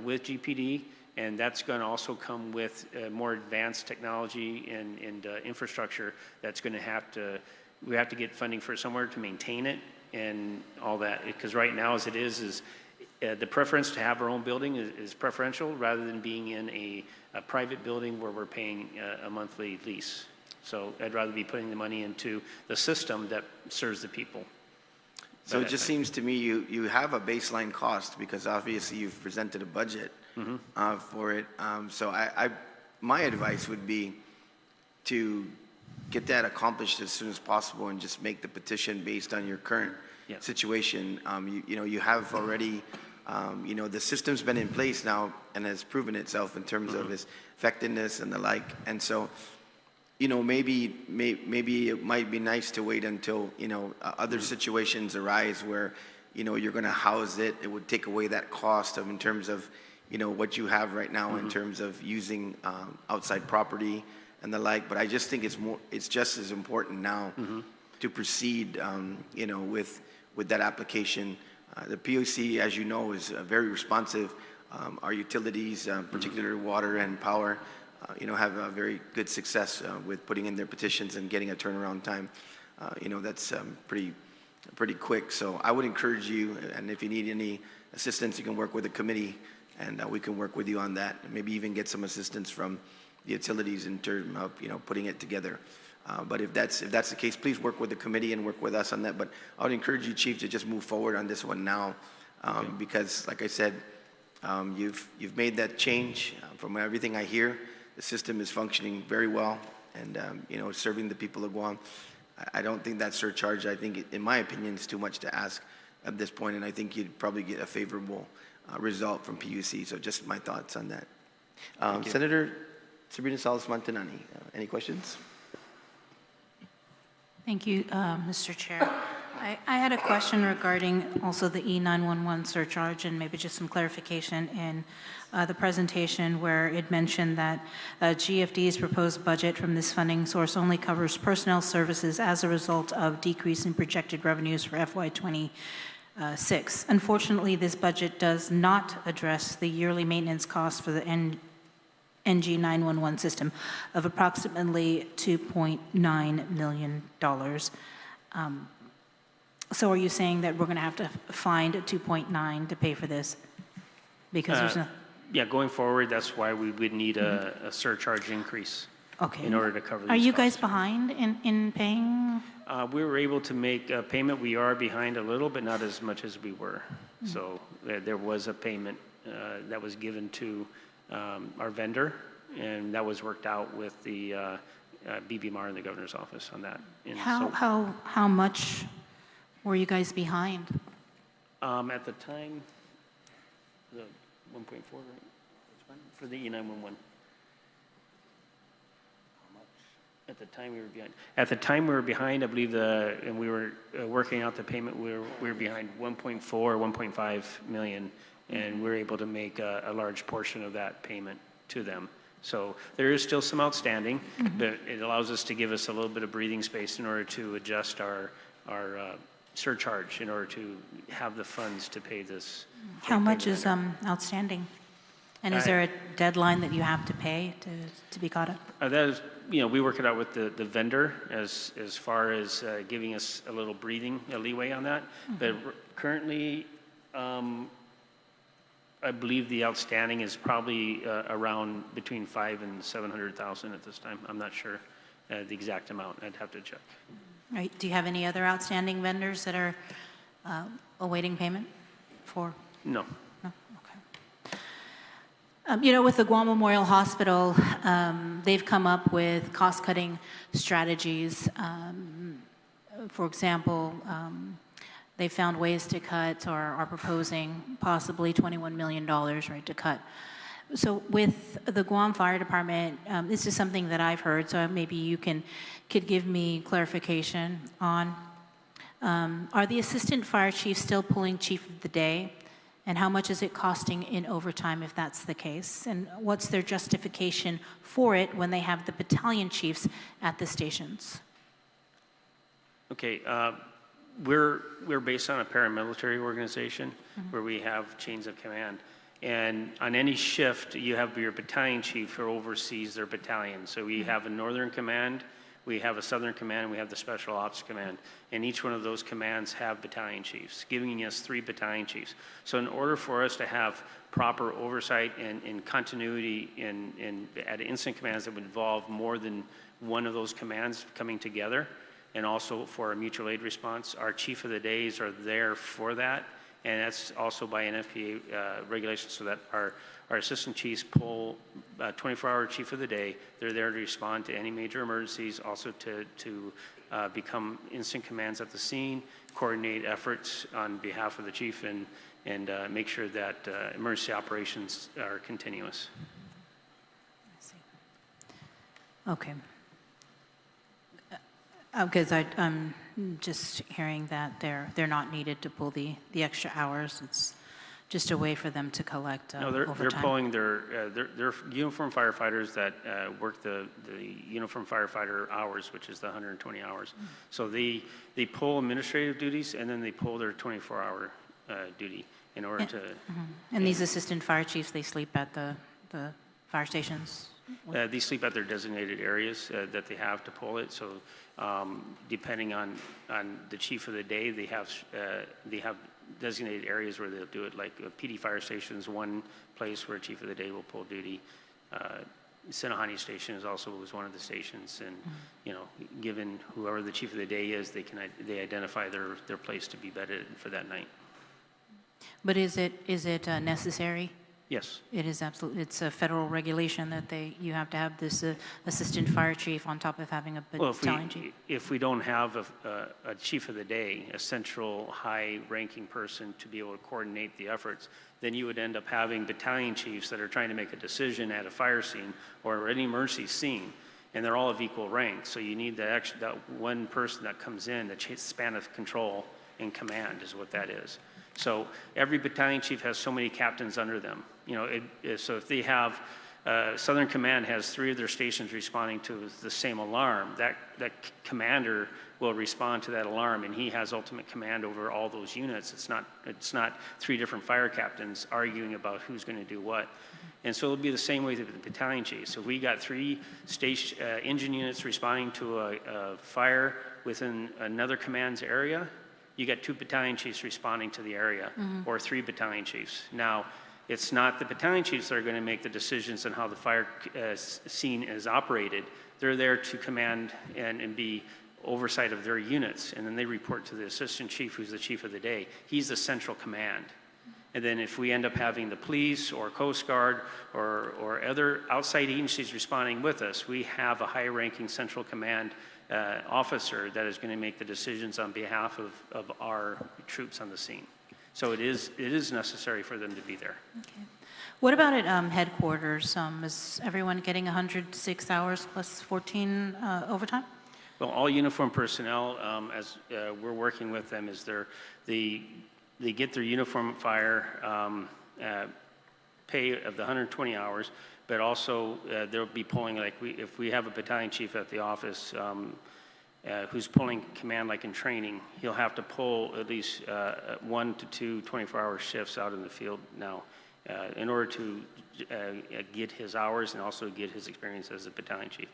with GPD, and that's going to also come with more advanced technology and infrastructure that's going to we have to get funding for somewhere to maintain it and all that, because right now as it is the preference to have our own building is preferential rather than being in a private building where we're paying a monthly lease. So I'd rather be putting the money into the system that serves the people. So it just seems to me you have a baseline cost because obviously you've presented a budget for it. So my advice would be to get that accomplished as soon as possible and just make the petition based on your current situation. You have already, the system's been in place now and has proven itself in terms of its effectiveness and the like. And so, maybe it might be nice to wait until, other situations arise where, you're going to house it. It would take away that cost in terms of, what you have right now in terms of using outside property and the like. But I just think it's just as important now to proceed, with that application. The POC, as you know, is very responsive. Our utilities, particularly water and power, have a very good success with putting in their petitions and getting a turnaround time. That's pretty quick. So I would encourage you, and if you need any assistance, you can work with the committee, and we can work with you on that, and maybe even get some assistance from the utilities in terms of putting it together. But if that's the case, please work with the committee and work with us on that. But I would encourage you, Chief, to just move forward on this one now, because, like I said, you've made that change. From everything I hear, the system is functioning very well, and serving the people of Guam. I don't think that surcharge, I think, in my opinion, is too much to ask at this point, and I think you'd probably get a favorable result from PUC. So just my thoughts on that. Senator Sabrina Salas-Montanani, any questions? Thank you, Mr. Chair. I had a question regarding also the E911 surcharge and maybe just some clarification in the presentation where it mentioned that GFD's proposed budget from this funding source only covers personnel services as a result of decrease in projected revenues for FY26. Unfortunately, this budget does not address the yearly maintenance costs for the NG 911 system of approximately $2.9 million. So are you saying that we're going to have to find 2.9 to pay for this? Because there's no... Yeah, going forward, that's why we would need a surcharge increase in order to cover these Are you costs. guys behind in paying? We were able to make a payment. We are behind a little, but not as much as we were. So there was a payment that was given to our vendor, and that was worked out with the BBMR in the governor's office on that. And How much were you guys behind? At the time, the 1.4, right? For the E911. At the time we were behind. At the time we were behind, I believe and we were working out the payment. We were behind 1.4, 1.5 million, and we were able to make a large portion of that payment to them. So there is still some outstanding, but it allows us to give us a little bit of breathing space in order to adjust our surcharge in order to have the funds to pay this. How much is outstanding? And is there a deadline that you have to pay to be caught up? That is, we work it out with the vendor as far as giving us a little breathing leeway on that. But currently, I believe the outstanding is probably around between 500,000 and 700,000 at this time. I'm not sure the exact amount. I'd have to check. Right. Do you have any other outstanding vendors that are awaiting payment for? No. No? Okay. With the Guam Memorial Hospital, they've come up with cost-cutting strategies. For example, they found ways to cut or are proposing possibly $21 million, right, to cut. So with the Guam Fire Department, this is something that I've heard, so maybe you could give me clarification on. Are the assistant fire chiefs still pulling chief of the day? And how much is it costing in overtime if that's the case? And what's their justification for it when they have the battalion chiefs at the stations? Okay, we're based on a paramilitary organization where we have chains of command. And on any shift, you have your battalion chief who oversees their battalion. So we have a northern command, we have a southern command, and we have the special ops command. And each one of those commands have battalion chiefs, giving us 3 battalion chiefs. So in order for us to have proper oversight and continuity at incident commands that would involve more than one of those commands coming together, and also for a mutual aid response, our chief of the days are there for that. And that's also by NFPA regulations, so that our assistant chiefs pull 24-hour chief of the day. They're there to respond to any major emergencies, also to become instant commands at the scene, coordinate efforts on behalf of the chief, and make sure that emergency operations are continuous. I see. Okay. Because I'm just hearing that they're not needed to pull the extra hours. It's just a way for them to collect No, they're overtime. pulling their uniformed firefighters that work the uniformed firefighter hours, which is the 120 hours. So they pull administrative duties, and then they pull their 24-hour duty in order to. And these assistant fire chiefs, they sleep at the fire stations? They sleep at their designated areas that they have to pull it. So depending on the chief of the day, they have designated areas where they'll do it, like PD fire stations, one place where chief of the day will pull duty. Sinahani station was one of the stations, and given whoever the chief of the day is, they identify their place to be bedded for that night. But is it necessary? Yes. It is absolutely. It's a federal regulation that you have to have this assistant fire chief on top of having a battalion chief. If we don't have a chief of the day, a central high-ranking person to be able to coordinate the efforts, then you would end up having battalion chiefs that are trying to make a decision at a fire scene or any emergency scene, and they're all of equal rank. So you need that one person that comes in, the span of control and command is what that is. So every battalion chief has so many captains under them. So if they have, Southern Command has 3 of their stations responding to the same alarm, that commander will respond to that alarm, and he has ultimate command over all those units. It's not 3 different fire captains arguing about who's going to do what. And so it'll be the same way with the battalion chiefs. So we got 3 engine units responding to a fire within another command's area. You got 2 battalion chiefs responding to the area, or 3 battalion chiefs. Now, it's not the battalion chiefs that are going to make the decisions on how the fire scene is operated. They're there to command and be oversight of their units, and then they report to the assistant chief, who's the chief of the day. He's the central command. And then if we end up having the police or Coast Guard or other outside agencies responding with us, we have a high-ranking central command officer that is going to make the decisions on behalf of our troops on the scene. So it is necessary for them to be there. Okay. What about at headquarters? Is everyone getting 106 hours plus 14 overtime? Well, all uniformed personnel, as we're working with them, is they get their uniform fire pay of the 120 hours, but also they'll be pulling, like if we have a battalion chief at the office who's pulling command like in training, he'll have to pull at least 1 to 2 24-hour shifts out in the field now in order to get his hours and also get his experience as a battalion chief.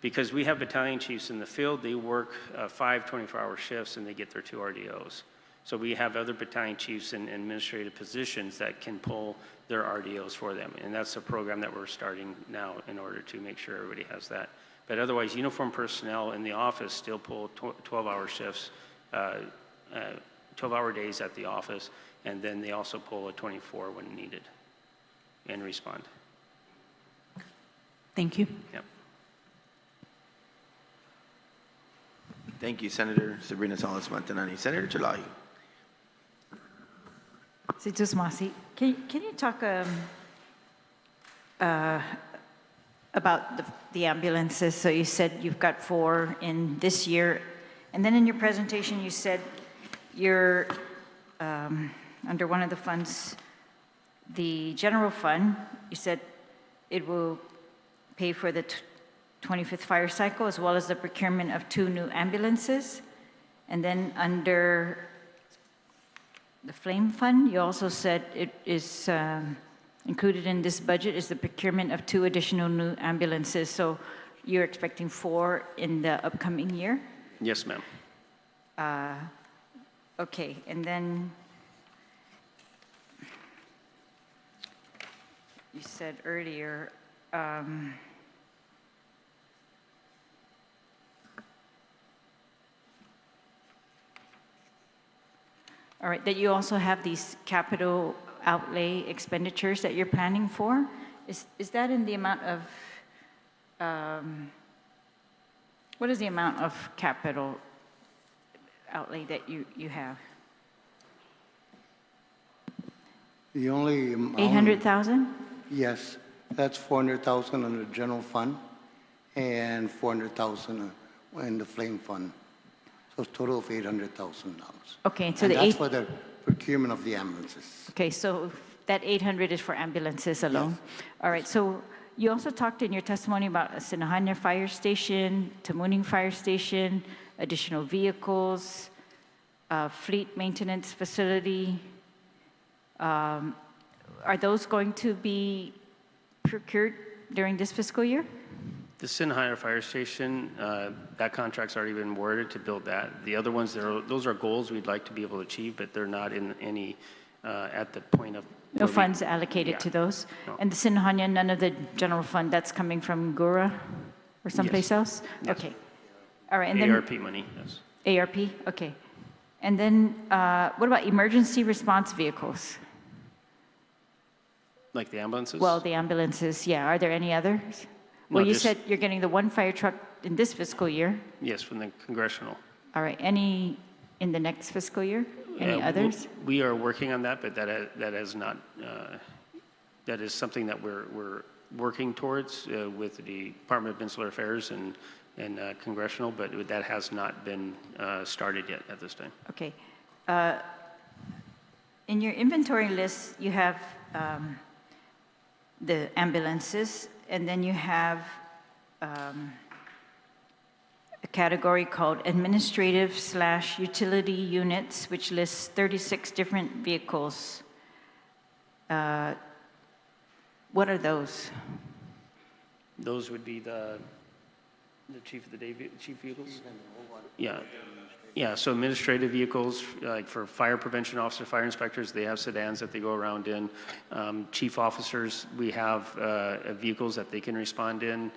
Because we have battalion chiefs in the field, they work 5 24-hour shifts and they get their 2 RDOs. So we have other battalion chiefs in administrative positions that can pull their RDOs for them. And that's a program that we're starting now in order to make sure everybody has that. But otherwise, uniformed personnel in the office still pull 12-hour shifts, 12-hour days at the office, and then they also pull a 24 when needed and respond. Thank you. Yep. Thank you, Senator Sabrina Salas-Mantanani. Senator Chalahi. Situs Masi, can you talk about the ambulances? So you said you've got 4 in this year, and then in your presentation you said you're under one of the funds The general fund, you said it will pay for the 25th fire cycle as well as the procurement of 2 new ambulances. And then under the flame fund, you also said it is included in this budget is the procurement of 2 additional new ambulances. So you're expecting 4 in the upcoming year? Yes, ma'am. Okay, and then you said earlier, all right, that you also have these capital outlay expenditures that you're planning for. Is that in the amount of, what is the amount of capital outlay that you have? The only amount... 800,000? Yes, that's 400,000 under the general fund and 400,000 in the flame fund. So it's a total of $800,000. Okay, so And the that's for the procurement of the ambulances. Okay, so that 800 is for ambulances alone? All right, so you also talked in your testimony about a Sinahaña Fire Station, Tamuning Fire Station, additional vehicles, fleet maintenance facility. Are those going to be procured during this fiscal year? The Sinahaña Fire Station, that contract's already been awarded to build that. The other ones, those are goals we'd like to be able to achieve, but they're not in any, at the point of... No funds allocated to those? No. And the Sinahaña, none of the general fund, that's coming from Gura or someplace else? Yes. Okay. All right, and then... ARP money, yes. ARP, okay. And then what about emergency response vehicles? Like the ambulances? Well, the ambulances, yeah. Are there any others? No, Well, you just- said you're getting the 1 fire truck in this fiscal year. Yes, from the congressional. All right, any in the next fiscal year? Any others? We are working on that, but that has not, that is something that we're working towards with the Department of Insular Affairs and congressional, but that has not been started yet at this time. Okay. In your inventory list, you have the ambulances, and then you have a category called administrative/utility units, which lists 36 different vehicles. What are those? Those would be the chief of the day, chief vehicles? Yeah. Yeah, so administrative vehicles, like for fire prevention officer, fire inspectors, they have sedans that they go around in. Chief officers, we have vehicles that they can respond in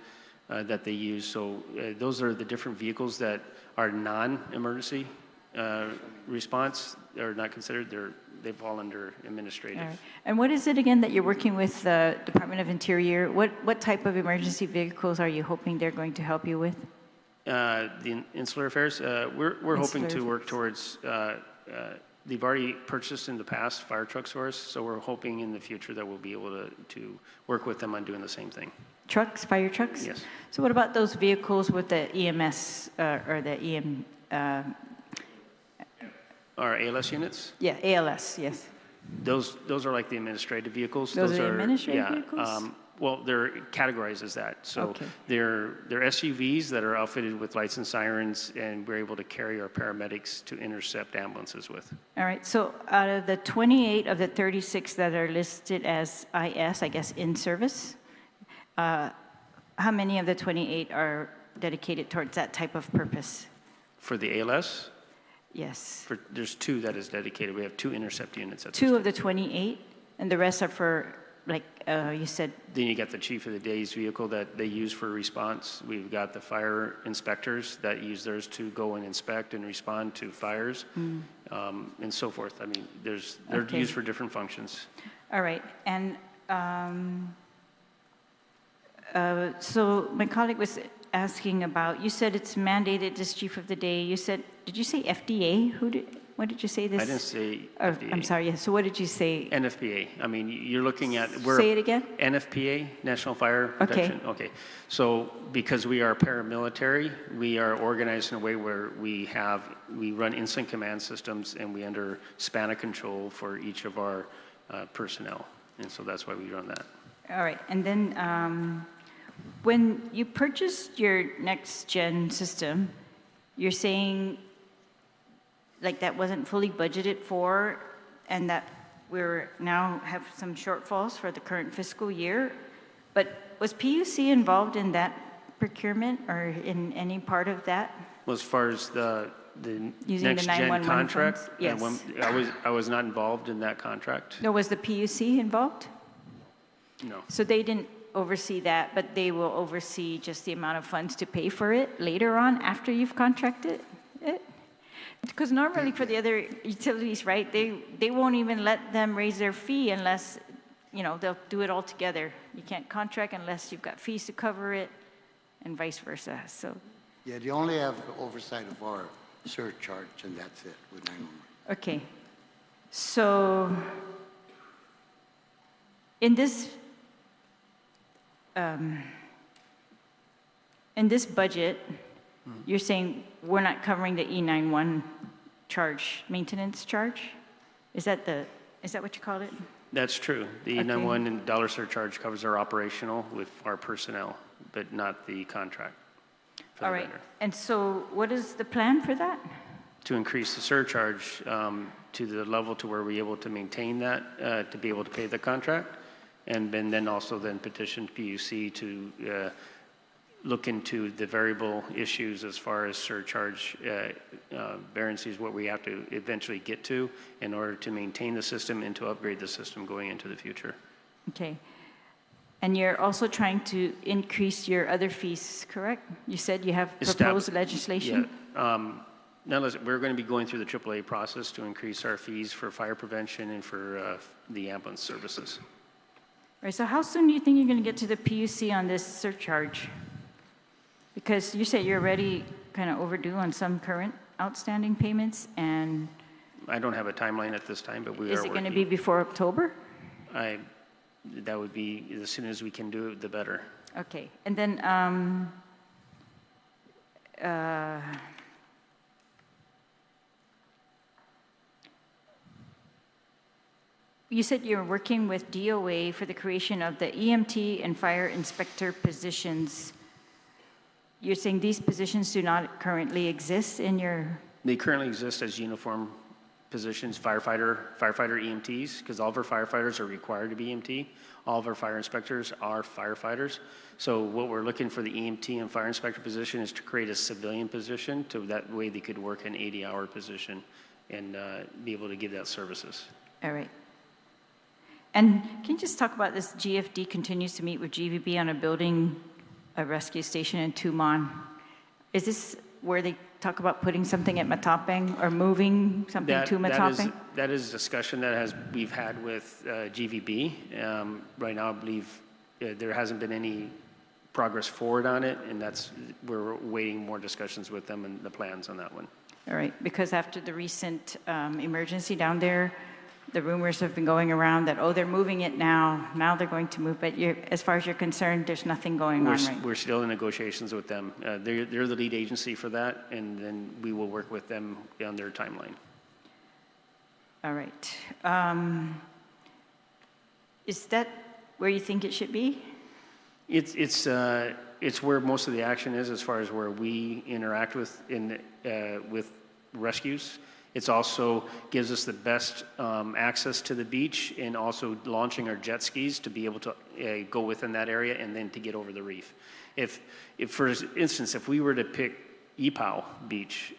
that they use. So those are the different vehicles that are non-emergency response, are not considered. They fall under administrative. All right. And what is it again that you're working with the Department of Interior? What type of emergency vehicles are you hoping they're going to help you with? The Insular Affairs, we're hoping to work towards, they've already purchased in the past fire trucks for us, so we're hoping in the future that we'll be able to work with them on doing the same thing. Trucks, fire trucks? Yes. So what about those vehicles with the EMS or the EM? Our ALS units, Yeah, ALS, yes. those are like the administrative vehicles. Those are the administrative yeah, vehicles? Well, they're categorized as that. So Okay. they're SUVs that are outfitted with lights and sirens, and we're able to carry our paramedics to intercept ambulances with. All right, so out of the 28 of the 36 that are listed as IS, I guess, in service, how many of the 28 are dedicated towards that type of purpose? For the ALS, Yes. there's 2 that is dedicated. We have 2 intercept units at this 2 time. of the 28, and the rest are for, like you said, Then you got the chief of the day's vehicle that they use for response. We've got the fire inspectors that use theirs to go and inspect and respond to fires, and so forth. I mean, they're Okay. used for different functions. all right. And so my colleague was asking about, you said it's mandated this chief of the day. You said, did you say FDA? What did you say this? I didn't say Oh, FDA. I'm sorry, yes. So what did you say? NFPA. I mean, you're looking at... Say it again? NFPA, National Fire Protection. Okay. So because we are paramilitary, we are organized in a way where we run instant command systems, and we under span of control for each of our personnel. And so that's why we run that. All right, and then when you purchased your next-gen system, you're saying like that wasn't fully budgeted for and that we're now have some shortfalls for the current fiscal year, but was PUC involved in that procurement or in any part of that? Well, as far as the Using the next-gen 911 contract, funds? Yes. I was not involved in that contract. No, was the PUC involved? No. So they didn't oversee that, but they will oversee just the amount of funds to pay for it later on after you've contracted it? Because normally for the other utilities, right, they won't even let them raise their fee unless, you know, they'll do it all together. You can't contract unless you've got fees to cover it and vice versa, so. Yeah, they only have oversight of our surcharge, and that's it with 911. Okay. So in this budget, you're saying we're not covering the E91 charge, maintenance charge? Is that what you called it? That's true. The Okay. 911 dollar surcharge covers our operational with our personnel, but not the contract for All the right. vendor. And so what is the plan for that? To increase the surcharge to the level to where we're able to maintain that, to be able to pay the contract, and then also then petition PUC to look into the variable issues as far as surcharge variances, what we have to eventually get to in order to maintain the system and to upgrade the system going into the future. Okay. And you're also trying to increase your other fees, correct? You said you have proposed legislation? Yeah. Now, we're going to be going through the AAA process to increase our fees for fire prevention and for the ambulance services. Right, so how soon do you think you're going to get to the PUC on this surcharge? Because you said you're already kind of overdue on some current outstanding payments, and I don't have a timeline at this time, but we are is working. it going to be before October? That would be, as soon as we can do it, the better. Okay, and then you said you're working with DOA for the creation of the EMT and fire inspector positions. You're saying these positions do not currently exist in your... They currently exist as uniform positions, firefighter EMTs, because all of our firefighters are required to be EMT. All of our fire inspectors are firefighters. So what we're looking for the EMT and fire inspector position is to create a civilian position, so that way they could work an 80-hour position and be able to give that services. All right. And can you just talk about this? GFD continues to meet with GVB on building a rescue station in Tumon. Is this where they talk about putting something at Matapeng or moving something to Matapeng? That is discussion that we've had with GVB. Right now, I believe there hasn't been any progress forward on it, and we're waiting more discussions with them and the plans on that one. All right, because after the recent emergency down there, the rumors have been going around that, oh, they're moving it now. Now they're going to move. But as far as you're concerned, there's nothing going on, right? We're still in negotiations with them. They're the lead agency for that, and then we will work with them on their timeline. All right. Is that where you think it should be? It's where most of the action is as far as where we interact with rescues. It also gives us the best access to the beach and also launching our jet skis to be able to go within that area and then to get over the reef. If for instance, if we were to pick Ipoh Beach,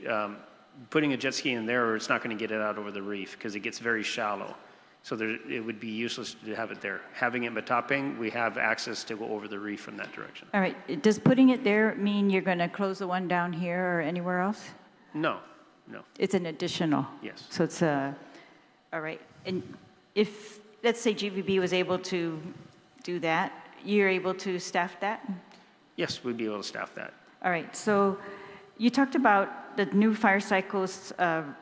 putting a jet ski in there, it's not going to get it out over the reef because it gets very shallow. So it would be useless to have it there. Having it in Matapeng, we have access to go over the reef from that direction. All right. Does putting it there mean you're going to close the one down here or anywhere else? No. It's an additional? Yes. So it's all right. And if, let's say GVB was able to do that, you're able to staff that? Yes, we'd be able to staff that. All right. So you talked about the new fire cycles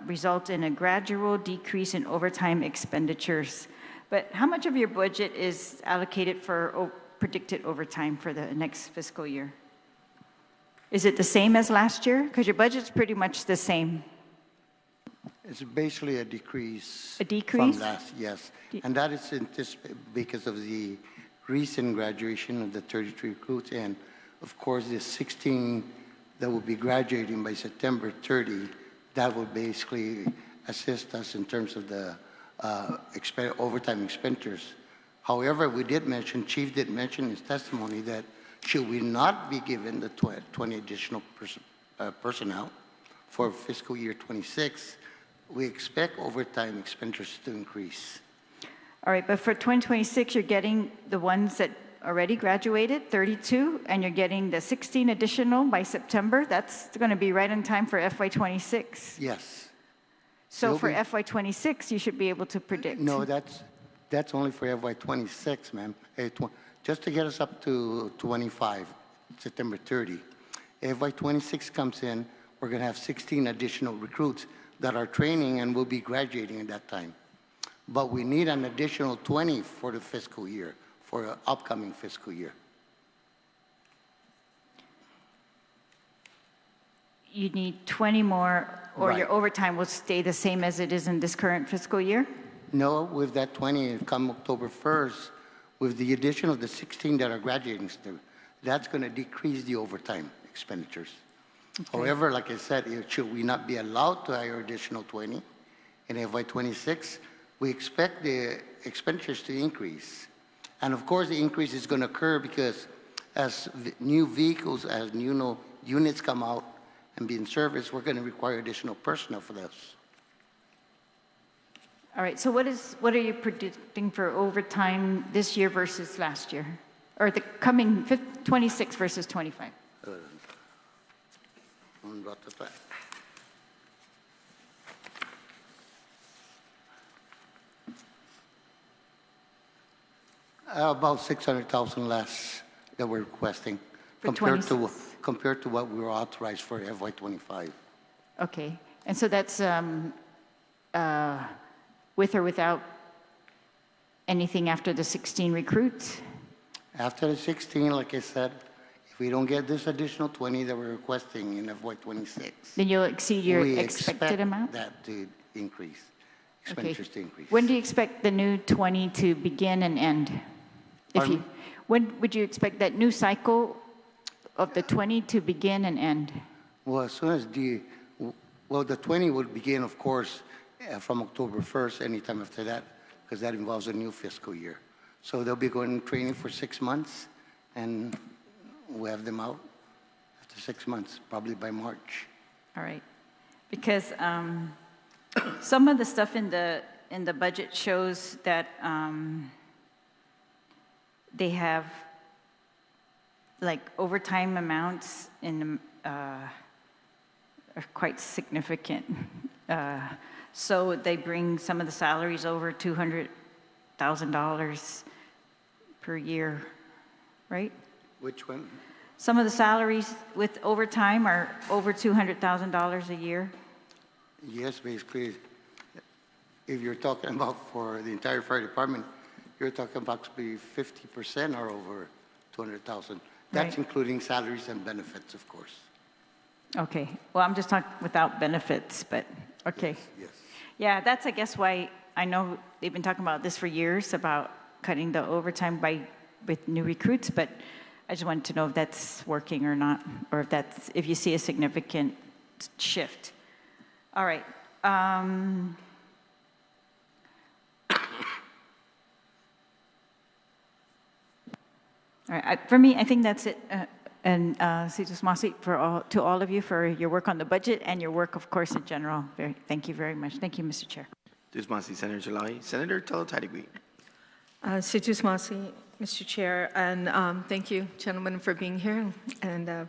result in a gradual decrease in overtime expenditures. But how much of your budget is allocated for predicted overtime for the next fiscal year? Is it the same as last year? Because your budget's pretty much the same. It's basically a decrease. A decrease? From last, yes. And that is because of the recent graduation of the 33 recruits, and of course the 16 that will be graduating by September 30, that will basically assist us in terms of the overtime expenditures. However, we did mention, Chief did mention in his testimony that should we not be given the 20 additional personnel for fiscal year 26, we expect overtime expenditures to increase. All right, but for 2026, you're getting the ones that already graduated, 32, and you're getting the 16 additional by September. That's going to be right in time for FY26. Yes. So You'll for be- FY26, you should be able to predict. No, that's only for FY26, ma'am. Just to get us up to 25, September 30. FY26 comes in, we're going to have 16 additional recruits that are training and will be graduating at that time. But we need an additional 20 for the fiscal year, for the upcoming fiscal year. You need 20 more, or Right. your overtime will stay the same as it is in this current fiscal year? No, with that 20, come October 1st, with the addition of the 16 that are graduating, that's going to decrease the overtime expenditures. However, like I said, should we not be allowed to hire additional 20 in FY26, we expect the expenditures to increase. And of course, the increase is going to occur because as new vehicles, as new units come out and be in service, we're going to require additional personnel for those. All right, so what are you predicting for overtime this year versus last year? Or the coming 26 versus 25? About 600,000 less that we're requesting For compared to what we were authorized for FY25. Okay, and so that's with or without anything after the 16 recruits? After the 16, like I said, if we don't get this additional 20 that we're requesting in FY26, Then you'll exceed your we expected expect amount? that to increase, Okay. expenditures to increase. When do you expect the new 20 to begin and end? Pardon? When would you expect that new cycle of the 20 to begin and end? Well, as soon as the 20 will begin, of course, from October 1st, anytime after that, because that involves a new fiscal year. So they'll be going training for 6 months, and we'll have them out after 6 months, probably by March. All right, because some of the stuff in the budget shows that they have like overtime amounts are quite significant. So they bring some of the salaries over $200,000 per year, right? Which one? Some of the salaries with overtime are over $200,000 a year. Yes, basically, if you're talking about for the entire fire department, you're talking about maybe 50% or over 200,000. That's Right. including salaries and benefits, of course. Okay, well, I'm just talking without benefits, but, okay. Yes. Yeah, that's, I guess, why I know they've been talking about this for years, about cutting the overtime with new recruits, but I just wanted to know if that's working or not, or if you see a significant shift. All right. All right, for me, I think that's it. And Senator Masi, to all of you for your work on the budget and your work, of course, in general. Thank you very much. Thank you, Mr. Chair. Tusmasi, Senator Jalai. Senator Talatadegui. Situs Masi, Mr. Chair, and thank you, gentlemen, for being here. And of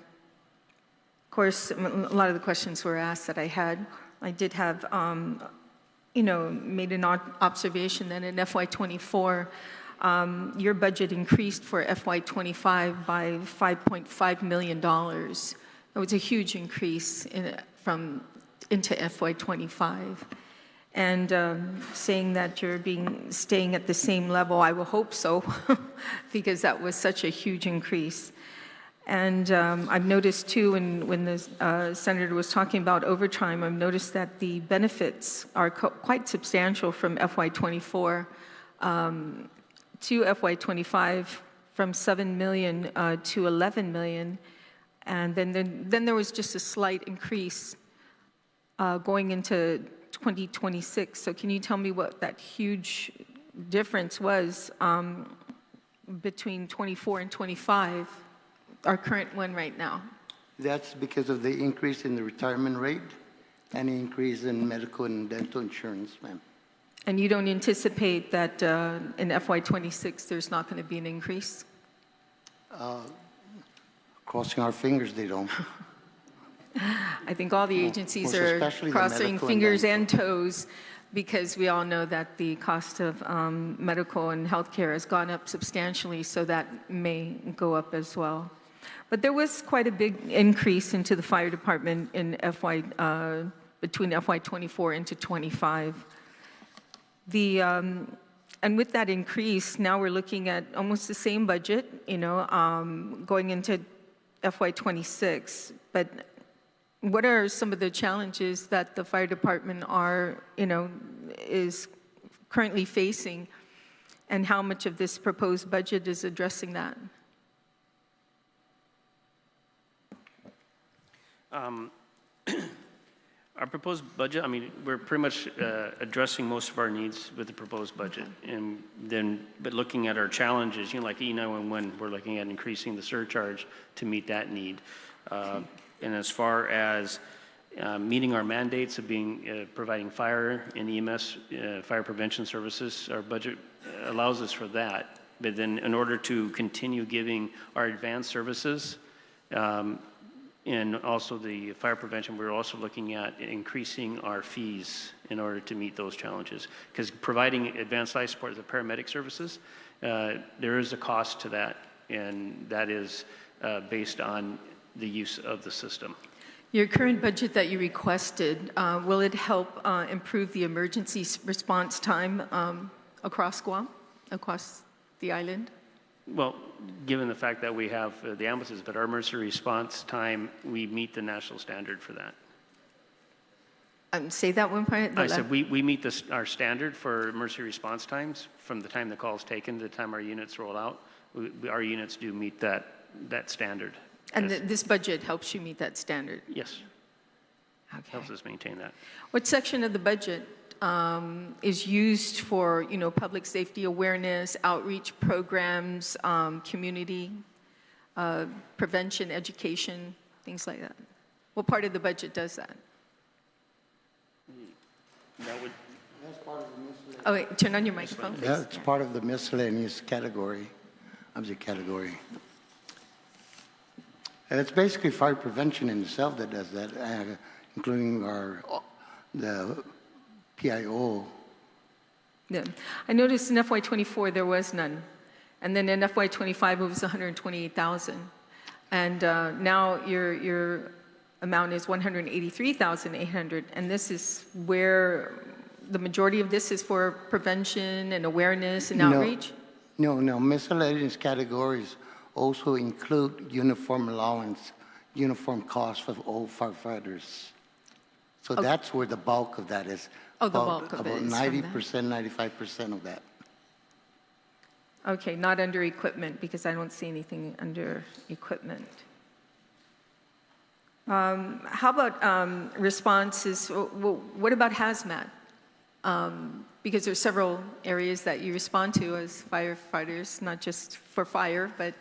course, a lot of the questions were asked that I had. I did have, made an observation that in FY24, your budget increased for FY25 by $5.5 million. That was a huge increase into FY25. And saying that you're staying at the same level, I will hope so, because that was such a huge increase. And I've noticed too, when the senator was talking about overtime, I've noticed that the benefits are quite substantial from FY24 to FY25, from 7 million to 11 million. And then there was just a slight increase going into 2026. So can you tell me what that huge difference was between 24 and 25, our current one right now? That's because of the increase in the retirement rate and the increase in medical and dental insurance, ma'am. And you don't anticipate that in FY26 there's not going to be an increase? Crossing our fingers, they don't. I think all the agencies most are especially the crossing medical fingers and and toes, because we all know that the cost of medical and healthcare has gone up substantially, so that may go up as well. But there was quite a big increase into the fire department in between FY24 into 25. And with that increase, now we're looking at almost the same budget, going into FY26. But what are some of the challenges that the fire department is currently facing, and how much of this proposed budget is addressing that? Our proposed budget, we're pretty much addressing most of our needs with the proposed budget. But looking at our challenges, like E911, we're looking at increasing the surcharge to meet that need. And as far as meeting our mandates of providing fire and EMS, fire prevention services, our budget allows us for that. But then in order to continue giving our advanced services, and also the fire prevention, we're also looking at increasing our fees in order to meet those challenges. Because providing advanced life support, the paramedic services, there is a cost to that, and that is based on the use of the system. Your current budget that you requested, will it help improve the emergency response time across Guam, across the island? Well, given the fact that we have the ambulances, but our emergency response time, we meet the national standard for that. Say that one part. I said we meet our standard for emergency response times from the time the call is taken to the time our units roll out. Our units do meet that standard. And this budget helps you meet that standard? Yes. Okay. Helps us maintain that. What section of the budget is used for, public safety awareness, outreach programs, community prevention, education, things like that? What part of the budget does that? That would. That's part of the miscellaneous. Oh, wait, turn on your microphone, please. That's part of the miscellaneous category. Category. And it's basically fire prevention in itself that does that, including the PIO. Yeah. I noticed in FY24 there was none. And then in FY25 it was 128,000. And now your amount is 183,800. And this is where the majority of this is for prevention and awareness and outreach? No. Miscellaneous categories also include uniform allowance, uniform costs for all firefighters. So that's where the bulk of that is. Oh, the bulk of it is about from 90%, 95% of that. Okay, not under equipment, because I don't see anything under equipment. How about responses? What about hazmat? Because there's several areas that you respond to as firefighters, not just for fire, but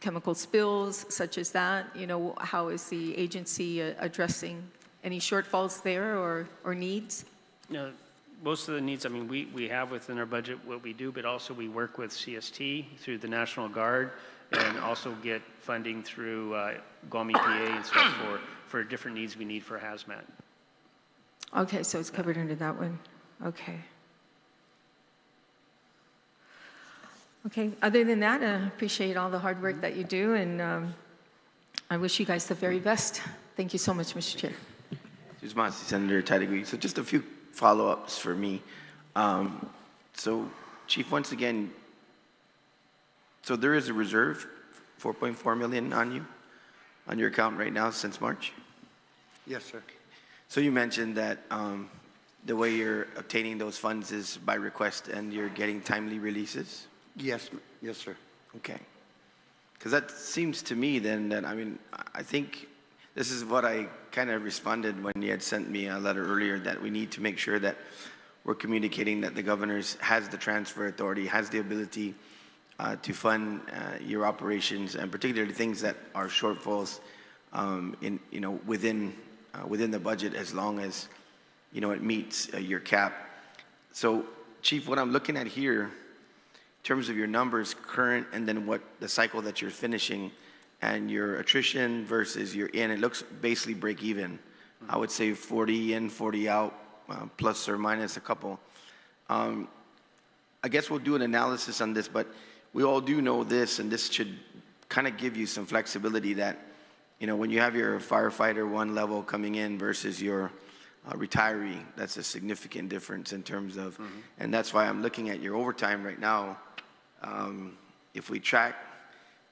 chemical spills such as that. How is the agency addressing any shortfalls there or needs? Most of the needs, we have within our budget what we do, but also we work with CST through the National Guard, and also get funding through Guam EPA and stuff for different needs we need for hazmat. Okay, so it's covered under that one. Okay. Okay, other than that, I appreciate all the hard work that you do, and I wish you guys the very best. Thank you so much, Mr. Chair. Senator Tadigui. So just a few follow-ups for me. So, Chief, once again, so there is a reserve 4.4 million on your account right now since March? Yes, sir. So you mentioned that the way you're obtaining those funds is by request and you're getting timely releases? Yes, yes, sir. Okay. Because that seems to me then that, I think this is what I kind of responded when you had sent me a letter earlier, that we need to make sure that we're communicating that the governor has the transfer authority, has the ability to fund your operations, and particularly things that are shortfalls within the budget, as long as it meets your cap. So, Chief, what I'm looking at here, in terms of your numbers, current, and then what the cycle that you're finishing, and your attrition versus your in, it looks basically break even. I would say 40 in, 40 out, plus or minus a couple. I guess we'll do an analysis on this, but we all do know this, and this should kind of give you some flexibility that, when you have your firefighter 1 level coming in versus your retiree, that's a significant difference in terms of, and that's why I'm looking at your overtime right now. If we track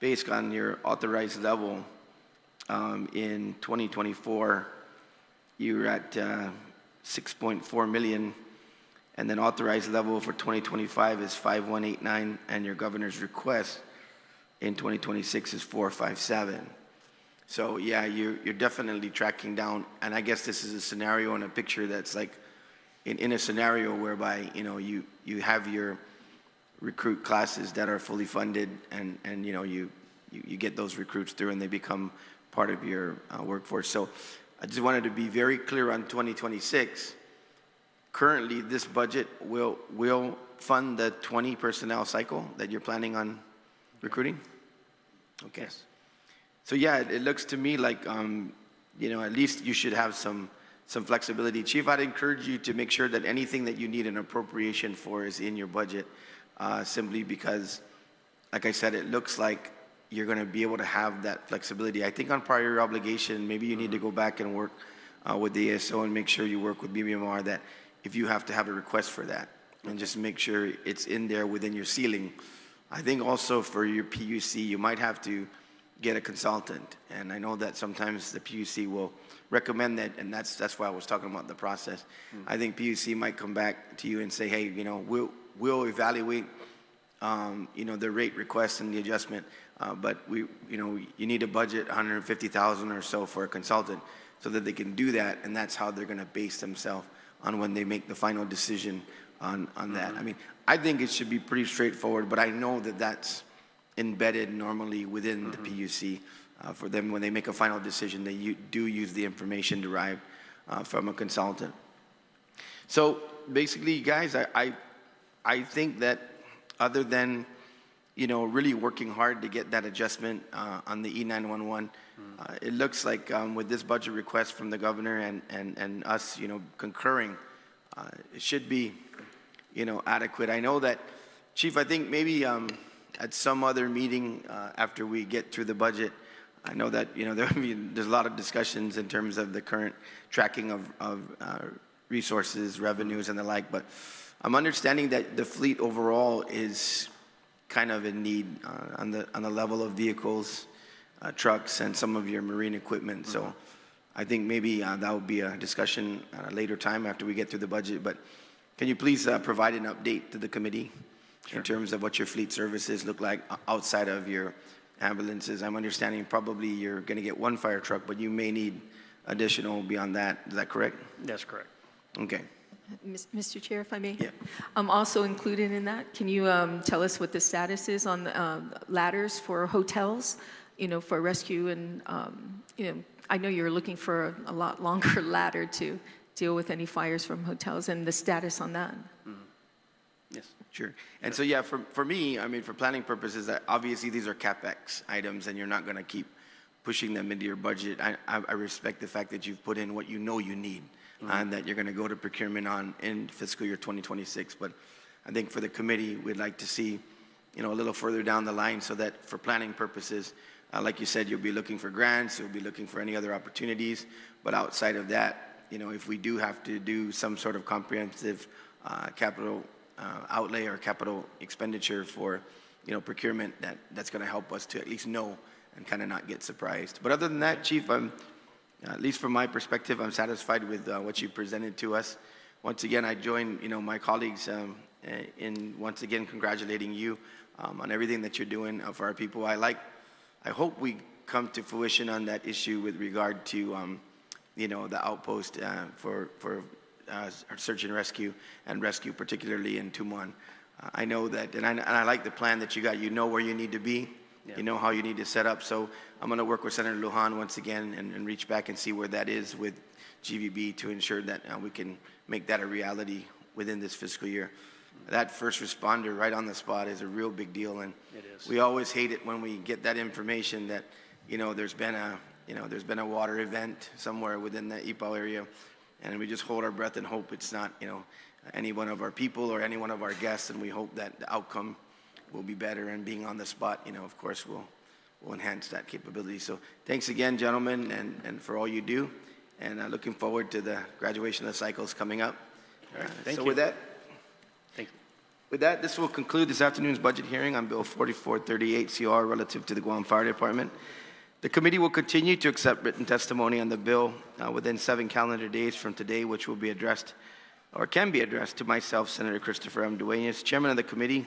based on your authorized level in 2024, you're at 6.4 million, and then authorized level for 2025 is 5,189, and your governor's request in 2026 is 457. So yeah, you're definitely tracking down, and I guess this is a scenario and a picture that's like in a scenario whereby you have your recruit classes that are fully funded, and you get those recruits through and they become part of your workforce. So I just wanted to be very clear on 2026. Currently, this budget will fund the 20 personnel cycle that you're planning on recruiting? Okay. Yes. So yeah, it looks to me like, at least you should have some flexibility. Chief, I'd encourage you to make sure that anything that you need an appropriation for is in your budget, simply because, like I said, it looks like you're going to be able to have that flexibility. I think on prior obligation, maybe you need to go back and work with the ASO and make sure you work with BBMR that if you have to have a request for that, and just make sure it's in there within your ceiling. I think also for your PUC, you might have to get a consultant. And I know that sometimes the PUC will recommend that, and that's why I was talking about the process. I think PUC might come back to you and say, hey, we'll evaluate, the rate request and the adjustment, but you need a budget 150,000 or so for a consultant so that they can do that, and that's how they're going to base themselves on when they make the final decision on that. I think it should be pretty straightforward, but I know that that's embedded normally within the PUC for them when they make a final decision. They do use the information derived from a consultant. So basically, guys, I think that other than really working hard to get that adjustment on the E911, it looks like with this budget request from the governor and us, concurring, it should be, adequate. I know that, Chief, I think maybe at some other meeting after we get through the budget, I know that, there's a lot of discussions in terms of the current tracking of resources, revenues, and the like, but I'm understanding that the fleet overall is kind of in need on the level of vehicles, trucks, and some of your marine equipment. So I think maybe that would be a discussion at a later time after we get through the budget. But can you please provide an update to the committee in terms of what your fleet services look like outside of your ambulances? I'm understanding probably you're going to get one fire truck, but you may need additional beyond that. Is that correct? That's correct. Okay. Mr. Chair, if I may? Yeah. Also included in that, can you tell us what the status is on the ladders for hotels, for rescue and, I know you're looking for a lot longer ladder to deal with any fires from hotels and the status on that. Yes, sure. And so, yeah, for me, for planning purposes, obviously these are CapEx items and you're not going to keep pushing them into your budget. I respect the fact that you've put in what you know you need and that you're going to go to procurement on in fiscal year 2026. But I think for the committee, we'd like to see, a little further down the line so that for planning purposes, like you said, you'll be looking for grants, you'll be looking for any other opportunities. But outside of that, if we do have to do some sort of comprehensive capital outlay or capital expenditure for procurement that's going to help us to at least know and kind of not get surprised. But other than that, Chief, at least from my perspective, I'm satisfied with what you presented to us. Once again, I join my colleagues in once again congratulating you on everything that you're doing for our people. I hope we come to fruition on that issue with regard to the outpost for search and rescue particularly in Tumon. I know that, and I like the plan that you got. You know where you need to be. Yeah. You know how you need to set up. So I'm going to work with Senator Guåhan once again and reach back and see where that is with GVB to ensure that we can make that a reality within this fiscal year. That first responder right on the spot is a real big deal, and we always hate it when we get that information that there's been a water event somewhere within the EPAL area, and we just hold our breath and hope it's not any one of our people or any one of our guests, and we hope that the outcome will be better, and being on the spot, of course, will enhance that capability. So thanks again, gentlemen, and for all you do, and looking forward to the graduation of the cycles coming up. All right, thank you. With that, thank you. With that, this will conclude this afternoon's budget hearing on Bill 4438 CR relative to the Guam Fire Department. The committee will continue to accept written testimony on the bill within 7 calendar days from today, which will be addressed or can be addressed to myself, Senator Christopher M. Dueñas, Chairman of the committee,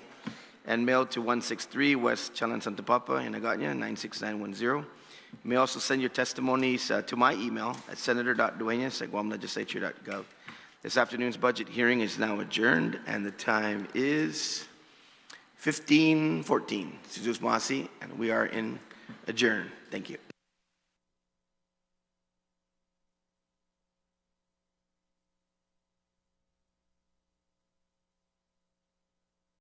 and mailed to 163 West Chalan Santa Papa in Magaña, 96910. You may also send your testimonies to my email at senator.dueñas@guamlegislature.gov. This afternoon's budget hearing is now adjourned, and the time is 15:14. Suzus Masi, and we are in adjourn. Thank you.